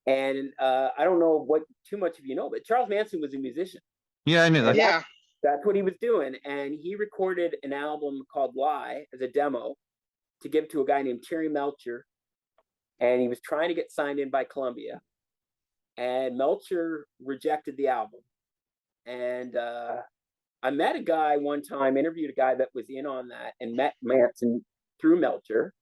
And I don't know what too much of you know, but Charles Manson was a musician. Yeah, I knew that. Yeah. That's what he was doing. And he recorded an album called Lie as a demo to give to a guy named Terry Melcher. And he was trying to get signed in by Columbia. And Melcher rejected the album. And I met a guy one time, interviewed a guy that was in on that, and met Manson through Melcher.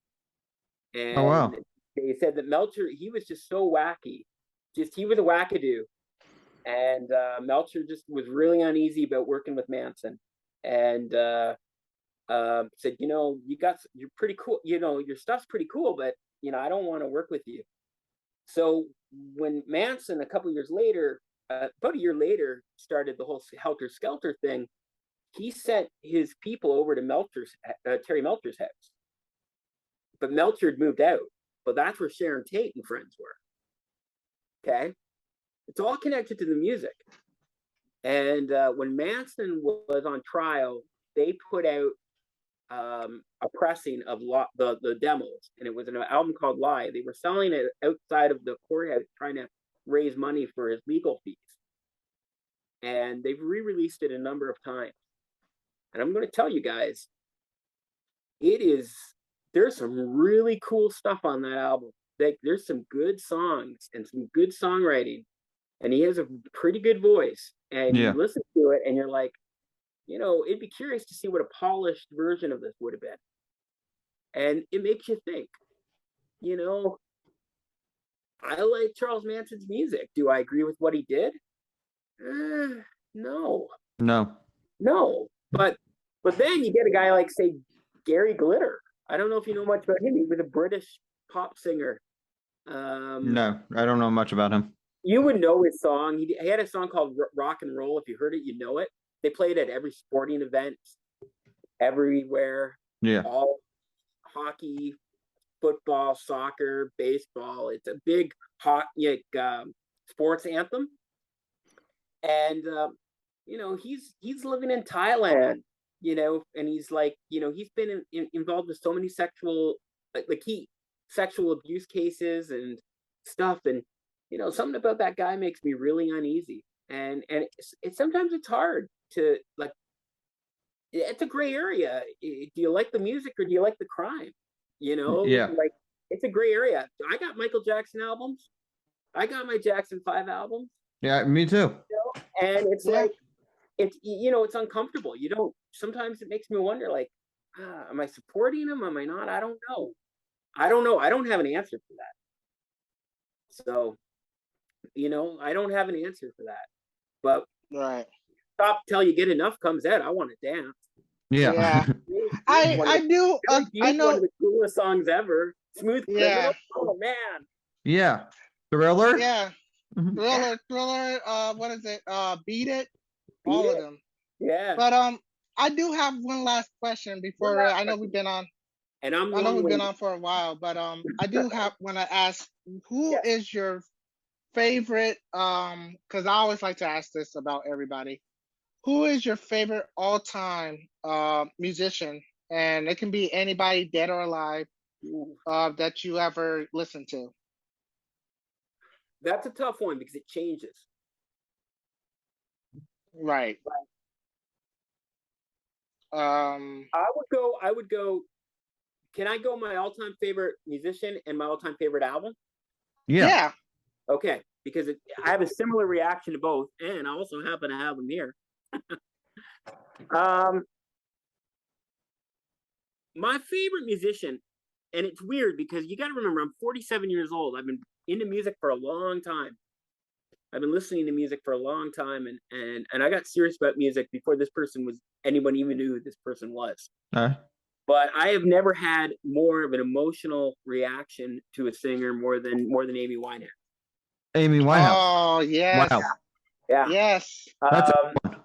And Oh, wow. they said that Melcher, he was just so wacky. He was a wackadoo. And Melcher just was really uneasy about working with Manson. And said, you're pretty cool. Your stuff's pretty cool, but, I don't want to work with you. So when Manson, a couple of years later, about a year later, started the whole Helter Skelter thing, he sent his people over to Terry Melcher's house. But Melcher had moved out. But that's where Sharon Tate and friends were. Okay? It's all connected to the music. And when Manson was on trial, they put out a pressing of the demos. And it was an album called Lie. They were selling it outside of the courthouse, trying to raise money for his legal fees. And they've re-released it a number of times. And I'm going to tell you guys, there's some really cool stuff on that album. There's some good songs and some good songwriting. And he has a pretty good voice. And Yeah. you listen to it and you're like, it'd be curious to see what a polished version of this would have been. And it makes you think, I like Charles Manson's music. Do I agree with what he did? No. No. But then you get a guy like, say, Gary Glitter. I don't know if you know much about him. He was a British pop singer. No, I don't know much about him. You would know his song. He had a song called Rock and Roll. If you heard it, you know it. They played at every sporting event, everywhere. Yeah. All hockey, football, soccer, baseball. It's a big sports anthem. And he's living in Thailand, and he's like, he's been involved with so many sexual abuse cases and stuff. And something about that guy makes me really uneasy. And it's sometimes it's hard to it's a gray area. Do you like the music or do you like the crime? Yeah. Like it's a gray area. I got Michael Jackson albums. I got my Jackson 5 albums. Yeah, me too. And it's Yeah. like it's uncomfortable. Sometimes it makes me wonder, like, am I supporting him? Am I not? I don't know. I don't have an answer for that. So You know, I don't have an answer for that. But Right. Stop Till You Get Enough comes out. I want to dance. Yeah. Yeah. I do. I One know. of the coolest songs ever. Smooth Criminal. Yeah. Oh man. Yeah. Thriller? Yeah. Mhm. Thriller. What is it? Beat It. Beat All It. of them. Yeah. But I do have one last question before last I know we've been on. And I'm I know we've been long-winded. on for a while, but I do have want to ask who Yes. is your favorite because I always like to ask this about everybody. Who is your favorite all-time musician? And it can be anybody dead or alive Ooh, that you ever listened to. That's a tough one because it changes. Right. I would go. Can I go my all-time favorite musician and my all-time favorite album? Yeah. Yeah. Okay, because I have a similar reaction to both, and I also happen to have them here. My favorite musician, and it's weird because you got to remember I'm 47 years old. I've been into music for a long time. I've been listening to music for a long time, and I got serious about music before this person was anyone even knew who this person was. But I have never had more of an emotional reaction to a singer more than Amy Winehouse. Amy Winehouse. Oh yes. Wow. Yeah. Yes. That's a good one.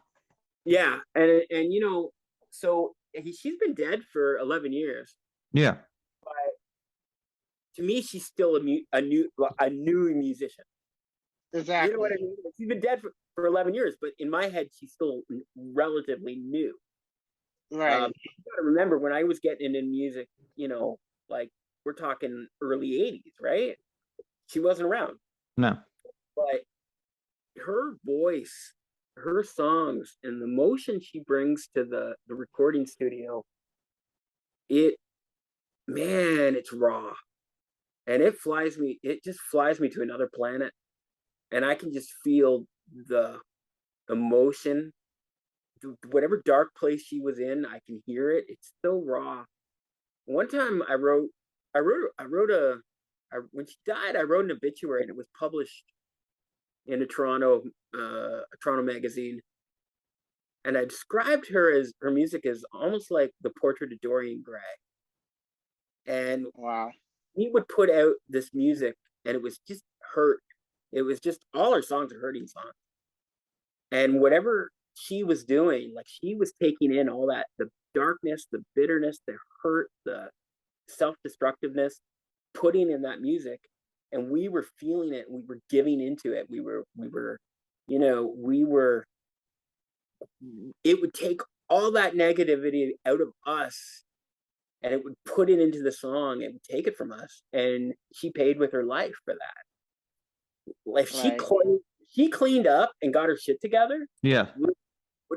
Yeah, and you know, so she's been dead for 11 years. Yeah. But to me, she's still a new musician. Exactly. You know what I mean? She's been dead for 11 years, but in my head, she's still relatively new. Right. You gotta remember when I was getting into music, you know, like we're talking early 80s, right? She wasn't around. No. But her voice, her songs, and the emotion she brings to the recording studio, it's raw. And it just flies me to another planet. And I can just feel the emotion. Whatever dark place she was in, I can hear it. It's so raw. One time when she died, I wrote an obituary and it was published in a Toronto magazine. And I described her music as almost like the portrait of Dorian Gray. And wow. he would put out this music and it was just hurt. It was just all her songs are hurting songs. And whatever she was doing, like she was taking in all that, the darkness, the bitterness, the hurt, the self-destructiveness, putting in that music, and we were feeling it. We were giving into it. It would take all that negativity out of us and it would put it into the song and take it from us. And she paid with her life for that. Like she cleaned up and got her shit together. Yeah. Would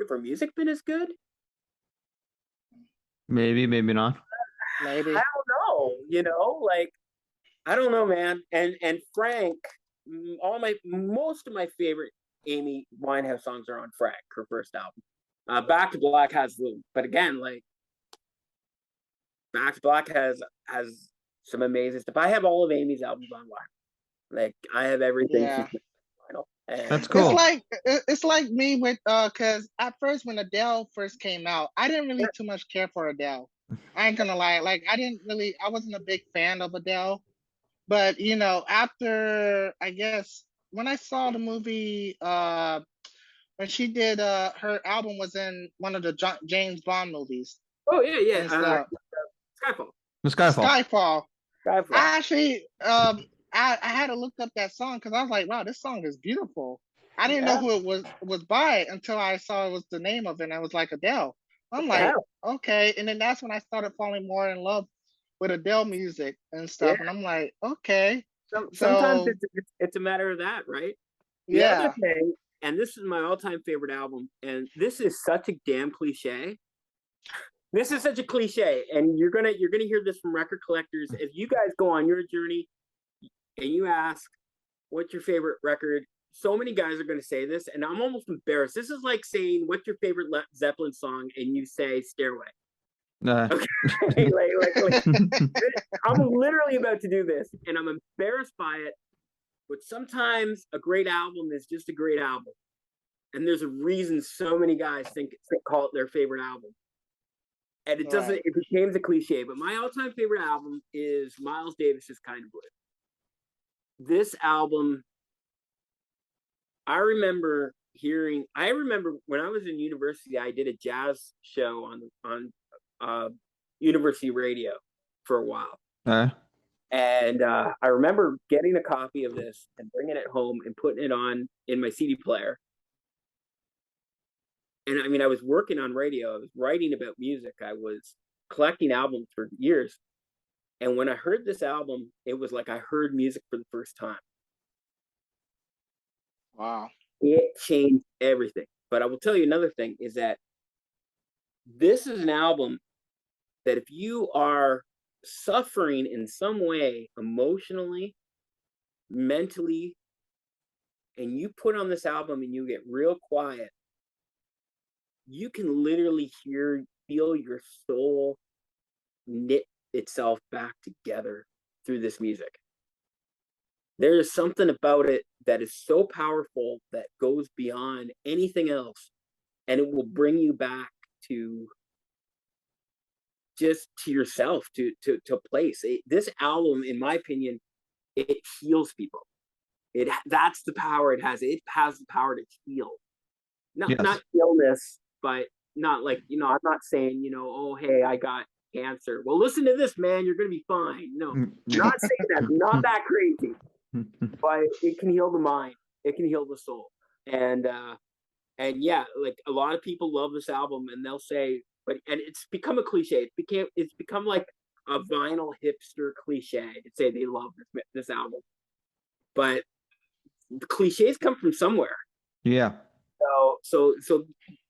have her music been as good? Maybe, maybe not. Maybe. I don't know. You know, like I don't know, man. And Frank, most of my favorite Amy Winehouse songs are on Frank, her first album. Back to Black has Room, but again, like Back to Black has some amazing stuff. I have all of Amy's albums on vinyl. Like I have everything. Yeah. She's vinyl. And That's cool. It's like me with because at first when Adele first came out, I didn't really too much care for Adele. I ain't gonna lie, like I wasn't a big fan of Adele. But you know, after I guess when I saw the movie when she did her album was in one of the James Bond movies. Oh yeah. And stuff. Skyfall. The Skyfall. I actually I had to look up that song because I was like, wow, this song is beautiful. I didn't know who it was by until I saw it was the name of it and it was like Adele. I'm like, okay. And then that's when I started falling more in love with Adele music and stuff. And I'm like, okay. Sometimes it's a matter of that, right? The other thing, and this is my all-time favorite album, and this is such a damn cliche. This is such a cliche, and you're gonna hear this from record collectors as you guys go on your journey and you ask what's your favorite record. So many guys are gonna say this, and I'm almost embarrassed. This is like saying what's your favorite Led Zeppelin song, and you say Stairway. Okay, like I'm literally about to do this, and I'm embarrassed by it. But sometimes a great album is just a great album. And there's a reason so many guys call it their favorite album. And it doesn't, Right. it became a cliche, but my all-time favorite album is Miles Davis's Kind of Blue. This album, I remember when I was in university, I did a jazz show on university radio for a while. And I remember getting a copy of this and bringing it home and putting it on in my CD player. And I mean, I was working on radio. I was writing about music. I was collecting albums for years. And when I heard this album, it was like I heard music for the first time. Wow. It changed everything. But I will tell you another thing is that this is an album that if you are suffering in some way, emotionally, mentally, and you put on this album and you get real quiet, you can literally feel your soul knit itself back together through this music. There is something about it that is so powerful that goes beyond anything else, and it will bring you back to just to yourself, to a place. This album, in my opinion, it heals people. That's the power it has. It has the power to heal. Not illness, but not like, I'm not saying, oh, hey, I got cancer. Well, listen to this, man, you're going to be fine. No, not saying that, not that crazy, but it can heal the mind. It can heal the soul. And yeah, like a lot of people love this album and they'll say, and it's become a cliche. It's become like a vinyl hipster cliche to say they love this album. But the cliches come from somewhere. Yeah. So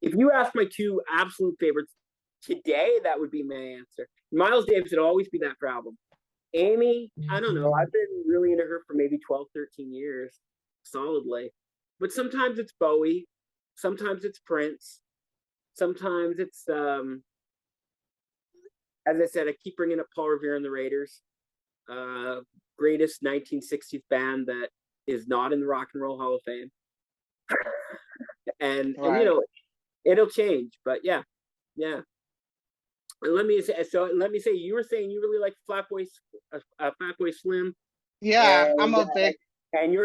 if you ask my two absolute favorites today, that would be my answer. Miles Davis would always be that for album. Amy, I don't know. I've been really into her for maybe 12, 13 years solidly. But sometimes it's Bowie. Sometimes it's Prince. Sometimes it's, as I said, I keep bringing up Paul Revere and the Raiders. Greatest 1960s band that is not in the Rock and Roll Hall of Fame. and it'll change, but yeah. And let me say, you were saying you really like Fatboy Slim. Yeah, and, I'm a big. And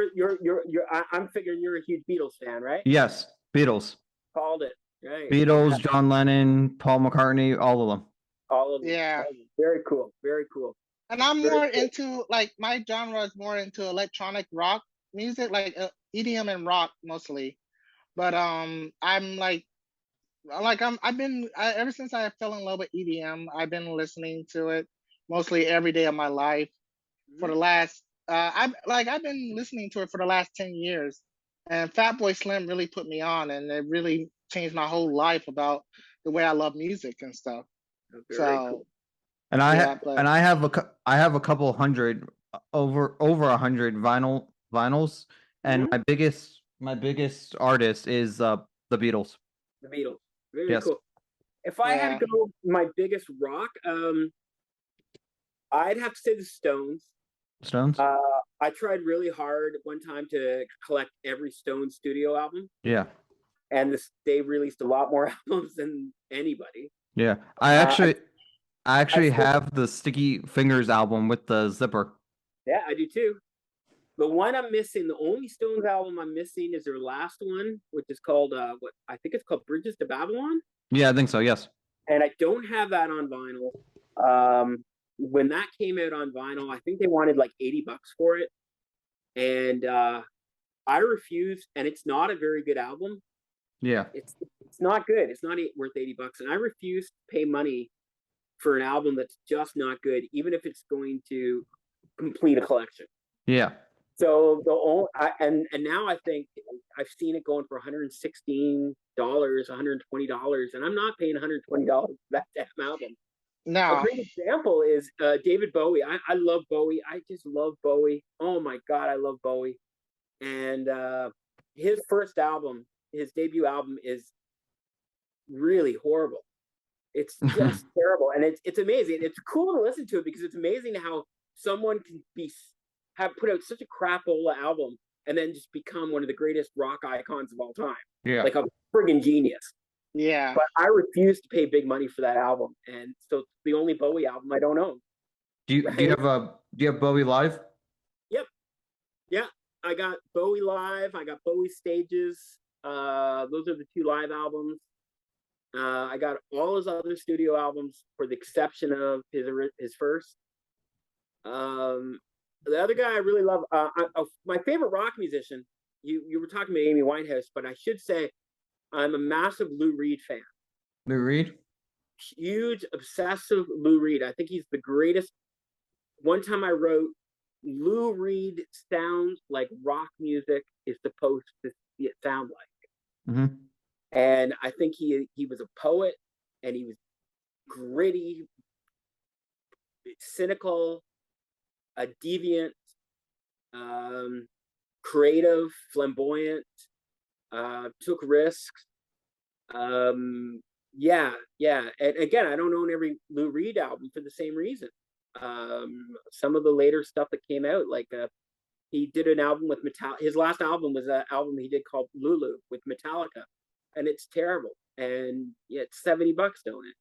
I'm figuring you're a huge Beatles fan, right? Yes, Beatles. Called it, right? Beatles, John Lennon, Paul McCartney, all of them. All of them. Yeah. Very cool. Very cool. And I'm more into, like, my genre is more into electronic rock music, like EDM and rock mostly. But I'm ever since I fell in love with EDM, I've been listening to it mostly every day of my life for the last. I've been listening to it for the last 10 years, and Fatboy Slim really put me on, and it really changed my whole life about the way I love music and stuff. Very cool. And I have a couple hundred, over 100 vinyls, and my biggest artist is the Beatles. The Beatles. Very cool. If I had to go my biggest rock, I'd have to say the Stones. Stones? I tried really hard one time to collect every Stones studio album. Yeah. And they released a lot more albums than anybody. Yeah. I actually have the Sticky Fingers album with the zipper. Yeah, I do too. The one I'm missing, the only Stones album I'm missing is their last one, which is called what I think it's called Bridges to Babylon. Yeah, I think so, yes. And I don't have that on vinyl. When that came out on vinyl, I think they wanted like $80 for it. And I refused, and it's not a very good album. Yeah. It's not good. It's not worth $80. And I refuse to pay money for an album that's just not good, even if it's going to complete a collection. Yeah. So and now I think I've seen it going for $116, $120, and I'm not paying $120 for that damn album. No. A great example is David Bowie. I love Bowie. I just love Bowie. Oh my God, I love Bowie. And his first album, his debut album, is really horrible. It's just terrible, and it's amazing. It's cool to listen to it because it's amazing how someone can be have put out such a crapola album and then just become one of the greatest rock icons of all time. Yeah. Like a friggin' genius. Yeah. But I refuse to pay big money for that album, and so it's the only Bowie album I don't own. Do you have Bowie live? Yep. Yeah. I got Bowie live. I got Bowie stages. Those are the 2 live albums. I got all his other studio albums, for the exception of his first. The other guy I really love, my favorite rock musician. You were talking about Amy Winehouse, but I should say I'm a massive Lou Reed fan. Lou Reed? Huge, obsessive Lou Reed. I think he's the greatest. One time I wrote, Lou Reed sounds like rock music is supposed to sound like. Mm-hmm. And I think he was a poet, and he was gritty, cynical, a deviant, creative, flamboyant, took risks. Yeah. And again, I don't own every Lou Reed album for the same reason. Some of the later stuff that came out, like he did an album with Metallica. His last album was an album he did called Lulu with Metallica, and it's terrible. And yeah, it's $70 to own it.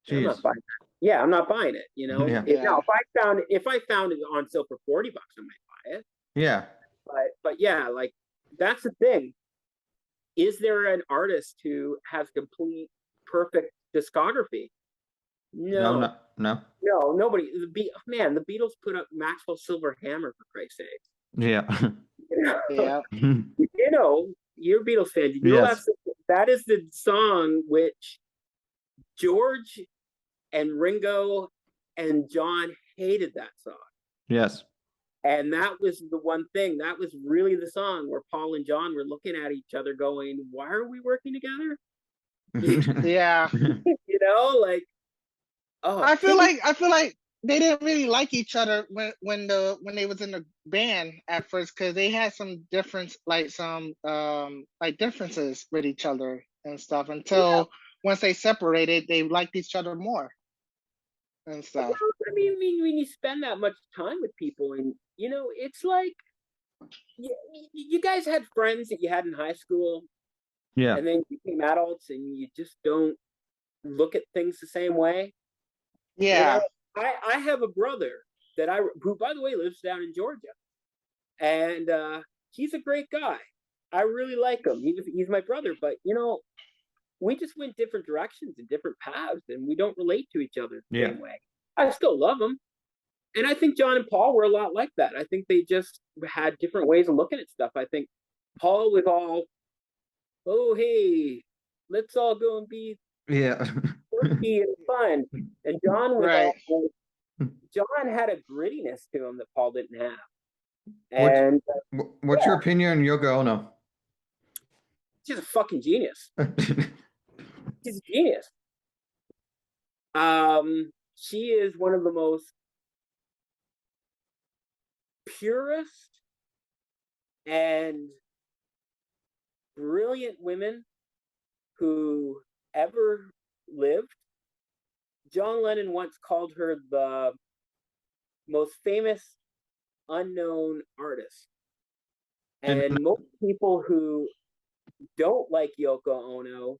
I'm not buying that. Yeah, I'm not buying it. You know, Yeah. Now if I found it on sale for $40, I might buy it. Yeah. But yeah, like that's the thing. Is there an artist who has complete perfect discography? No, nobody. The Beatles put up Maxwell Silver Hammer, for Christ's sake. Yeah. Yeah. You know, you're a Beatles fan. You know that is the song which George and Ringo and John hated that song. Yes. And that was the one thing. That was really the song where Paul and John were looking at each other going, why are we working together? Yeah. You know, like, oh, I feel like they didn't really like each other when they was in the band at first, because they had some difference, like some differences with each other and stuff, until once they separated, they liked each other more and stuff. I mean, when you spend that much time with people, and you know, it's like you guys had friends that you had in high school, Yeah. and then you became adults, and you just don't look at things the same way. Yeah. You know, I have a brother who, by the way, lives down in Georgia, and he's a great guy. I really like him. He's my brother, but you know, we just went different directions and different paths, and we don't relate to each other the same way. I still love him, and I think John and Paul were a lot like that. I think they just had different ways of looking at stuff. I think Paul was all, oh hey, let's all go and be quirky and fun, and John was all, John had a grittiness to him that Paul didn't have. And what's your opinion on Yoko Ono? She's a fucking genius. She's a genius. She is one of the most purest and brilliant women who ever lived. John Lennon once called her the most famous unknown artist. And most people who don't like Yoko Ono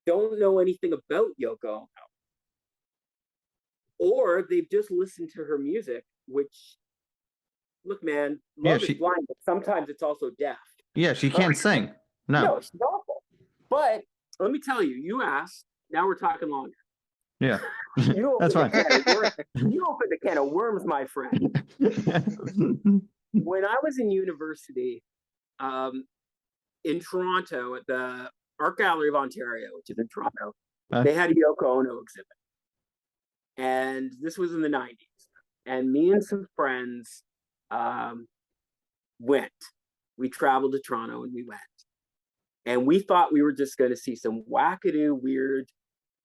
don't know anything about Yoko Ono. Or they've just listened to her music, which, look, man, love is blind, but sometimes it's also deaf. Yeah, she can't sing. No, she's awful. But let me tell you, you asked, now we're talking longer. Yeah, that's fine. You opened a can of worms, my friend. When I was in university, in Toronto, at the Art Gallery of Ontario, which is in Toronto, they had a Yoko Ono exhibit. And this was in the 90s. And me and some friends went. We traveled to Toronto and we went. And we thought we were just going to see some wackadoo, weird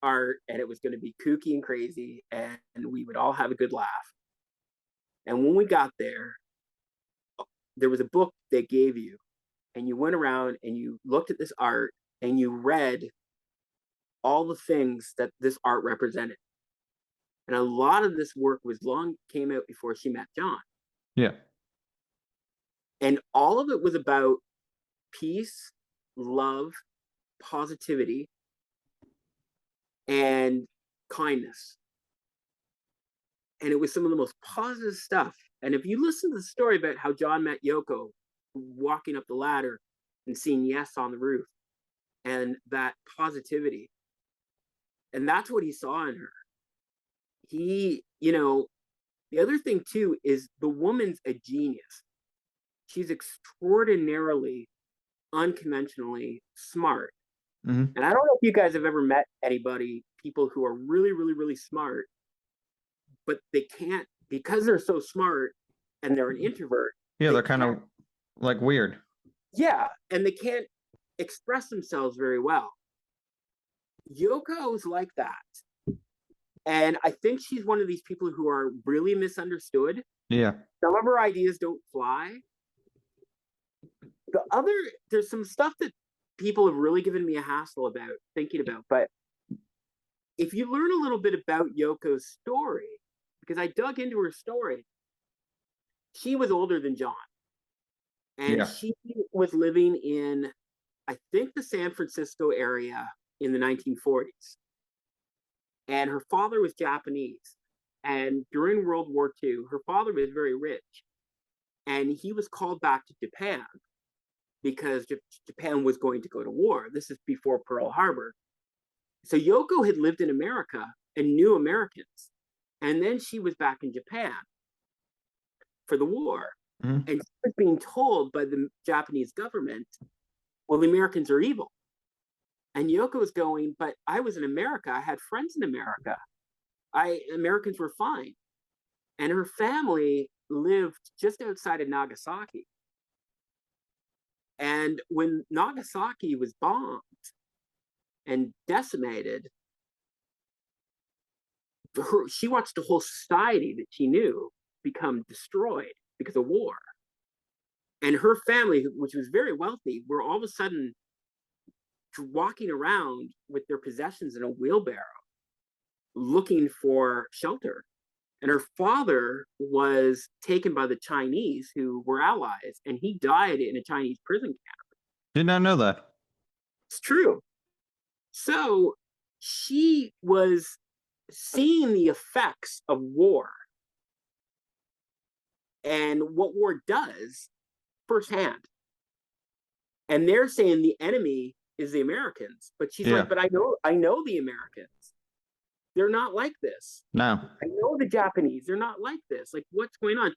art, and it was going to be kooky and crazy, and we would all have a good laugh. And when we got there, there was a book they gave you, and you went around and you looked at this art and you read all the things that this art represented. And a lot of this work came out before she met John. Yeah. And all of it was about peace, love, positivity, and kindness. And it was some of the most positive stuff. And if you listen to the story about how John met Yoko walking up the ladder and seeing Yes on the roof, and that positivity, and that's what he saw in her. He, the other thing too is the woman's a genius. She's extraordinarily, unconventionally smart. Mhm. And I don't know if you guys have ever met anybody, people who are really, really, really smart, but they can't, because they're so smart and they're an introvert. Yeah, they they're kind of can't- like weird. Yeah, and they can't express themselves very well. Yoko's like that. And I think she's one of these people who are really misunderstood. Yeah. Some of her ideas don't fly. There's some stuff that people have really given me a hassle about thinking about. But if you learn a little bit about Yoko's story, because I dug into her story, she was older than John. And Yeah. she was living in, I think, the San Francisco area in the 1940s. And her father was Japanese. And during World War II, her father was very rich. And he was called back to Japan because Japan was going to go to war. This is before Pearl Harbor. So Yoko had lived in America and knew Americans. And then she was back in Japan for the war. Mhm. And she was being told by the Japanese government, well, the Americans are evil. And Yoko was going, but I was in America. I had friends in America. Americans were fine. And her family lived just outside of Nagasaki. And when Nagasaki was bombed and decimated, she watched the whole society that she knew become destroyed because of war. And her family, which was very wealthy, were all of a sudden walking around with their possessions in a wheelbarrow, looking for shelter. And her father was taken by the Chinese, who were allies, and he died in a Chinese prison camp. Did not know that. It's true. So she was seeing the effects of war and what war does firsthand. And they're saying the enemy is the Americans, but she's Yeah. like, but I know the Americans. They're not like this. No. I know the Japanese. They're not like this. Like, what's going on?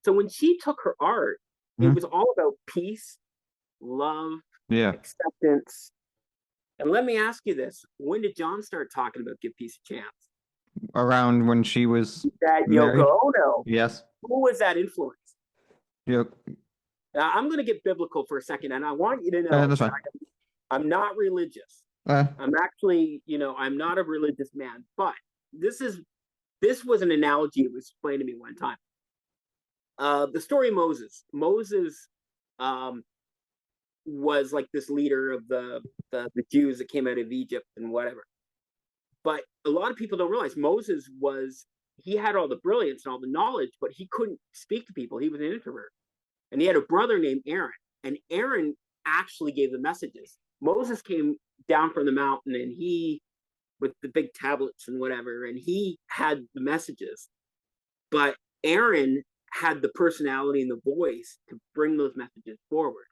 So when she took her art, it Mhm. was all about peace, love, Yeah. acceptance. And let me ask you this: when did John start talking about give peace a chance? Around when she was That married? Yoko Ono. Yes. Who was that influence? Yeah. Now, I'm going to get biblical for a second, and I want you to know That's fine. I'm not religious. I'm actually, I'm not a religious man, but this was an analogy that was explained to me one time. The story of Moses. Moses was like this leader of the Jews that came out of Egypt and whatever. But a lot of people don't realize Moses he had all the brilliance and all the knowledge, but he couldn't speak to people. He was an introvert. And he had a brother named Aaron, and Aaron actually gave the messages. Moses came down from the mountain, and with the big tablets and whatever, and he had the messages. But Aaron had the personality and the voice to bring those messages forward.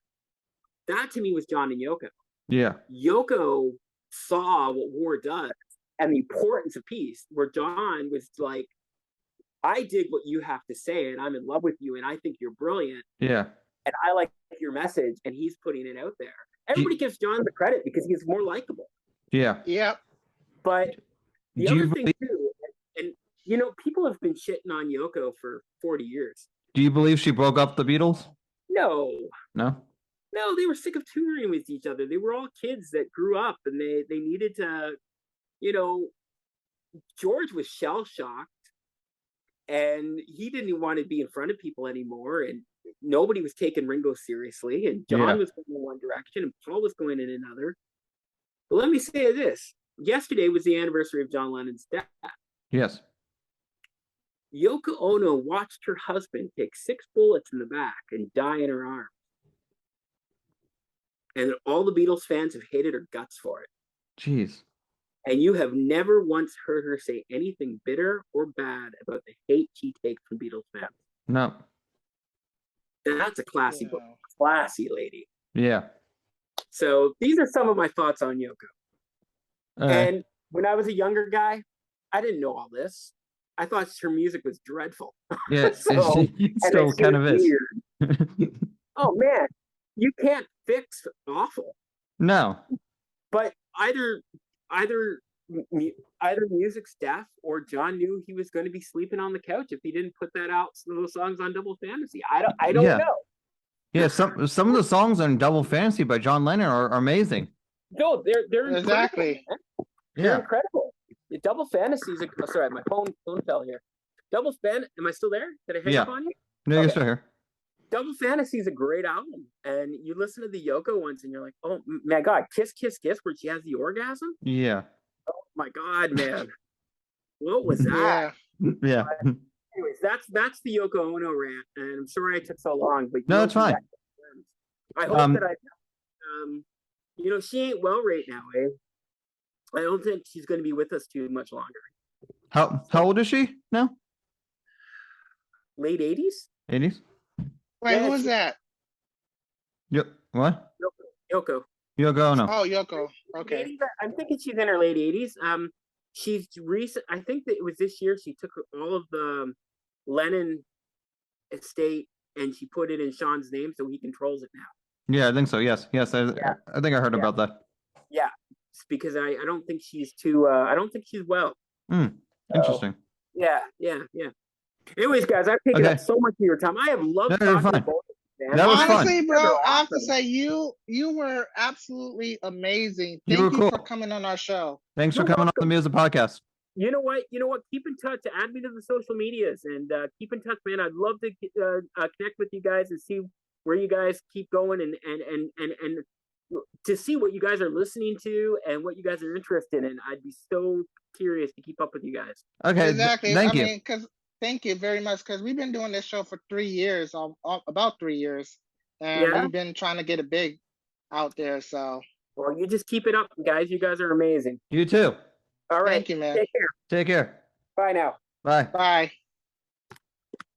That to me was John and Yoko. Yeah. Yoko saw what war does and the importance of peace, where John was like, I dig what you have to say, and I'm in love with you, and I think you're brilliant. Yeah. And I like your message, and he's putting it out there. Everybody gives John the credit because he's more likable. Yeah. Yep. But the Do you other thing believe- too, and people have been shitting on Yoko for 40 years. Do you believe she broke up the Beatles? No, they were sick of touring with each other. They were all kids that grew up, and they needed to, George was shell-shocked, and he didn't want to be in front of people anymore, and nobody was taking Ringo seriously, and John was going in one direction, and Paul was going in another. But let me say this. Yesterday was the anniversary of John Lennon's death. Yes. Yoko Ono watched her husband take 6 bullets in the back and die in her arms. And all the Beatles fans have hated her guts for it. Jeez. And you have never once heard her say anything bitter or bad about the hate she takes from Beatles fans. No. That's a classy, Yeah. classy lady. Yeah. So these are some of my thoughts on Yoko. Okay. And when I was a younger guy, I didn't know all this. I thought her music was dreadful. Yeah, So- it And still it kind of was is. weird. Oh man, you can't fix awful. No. But either music's deaf or John knew he was going to be sleeping on the couch if he didn't put that out those songs on Double Fantasy. I don't Yeah. know. Yeah, some of the songs on Double Fantasy by John Lennon are amazing. No, they're incredible, Exactly. man. They're Yeah. incredible. The Double Fantasy is sorry, my phone fell here. Double Fan, am I still there? Did I hang Yeah. up on you? No, you're Okay. still here. Double Fantasy is a great album, and you listen to the Yoko ones, and you're like, oh my god, Kiss Kiss Kiss, where she has the orgasm. Yeah. Oh my god, man, what was that? Yeah. Yeah. Anyways, that's the Yoko Ono rant, and I'm sorry I took so long, but No, you it's know, fine. I hope Um, that she ain't well right now, eh? I don't think she's going to be with us too much longer. How old is she now? Late 80s? 80s? Wait, Yeah, who was she- that? Yep. What? Yoko. Yoko Ono. Oh, Yoko. Okay. 80s, I'm thinking she's in her late 80s. She's recent. I think that it was this year. She took all of the Lennon estate and she put it in Sean's name, so he controls it now. Yeah, I think so. Yes. Yes. I think I heard Yeah. about that. Yeah, it's because I don't think she's too. I don't think she's well. Hmm. So, Interesting. Yeah. Anyways, guys, I've taken Okay. up so much of your time. I have loved No, you're talking to fine. both of you, man. That was fun. Honestly, bro, You're I have to awesome. say you were absolutely amazing. You Thank were you cool. for coming on our show. Thanks for You're coming on the welcome. Music Podcast. You know what? Keep in touch. Add me to the social medias and keep in touch, man. I'd love to connect with you guys and see where you guys keep going and to see what you guys are listening to and what you guys are interested in. I'd be so curious to keep up with you guys. Okay. Exactly. Thank I you. mean, thank you very much, because we've been doing this show for 3 years, about 3 years, and Yeah? we've been trying to get it big out there. So Well, you just keep it up, guys. You guys are amazing. You too. All right. thank you, man. Take care. Take care. Bye now. Bye. Bye.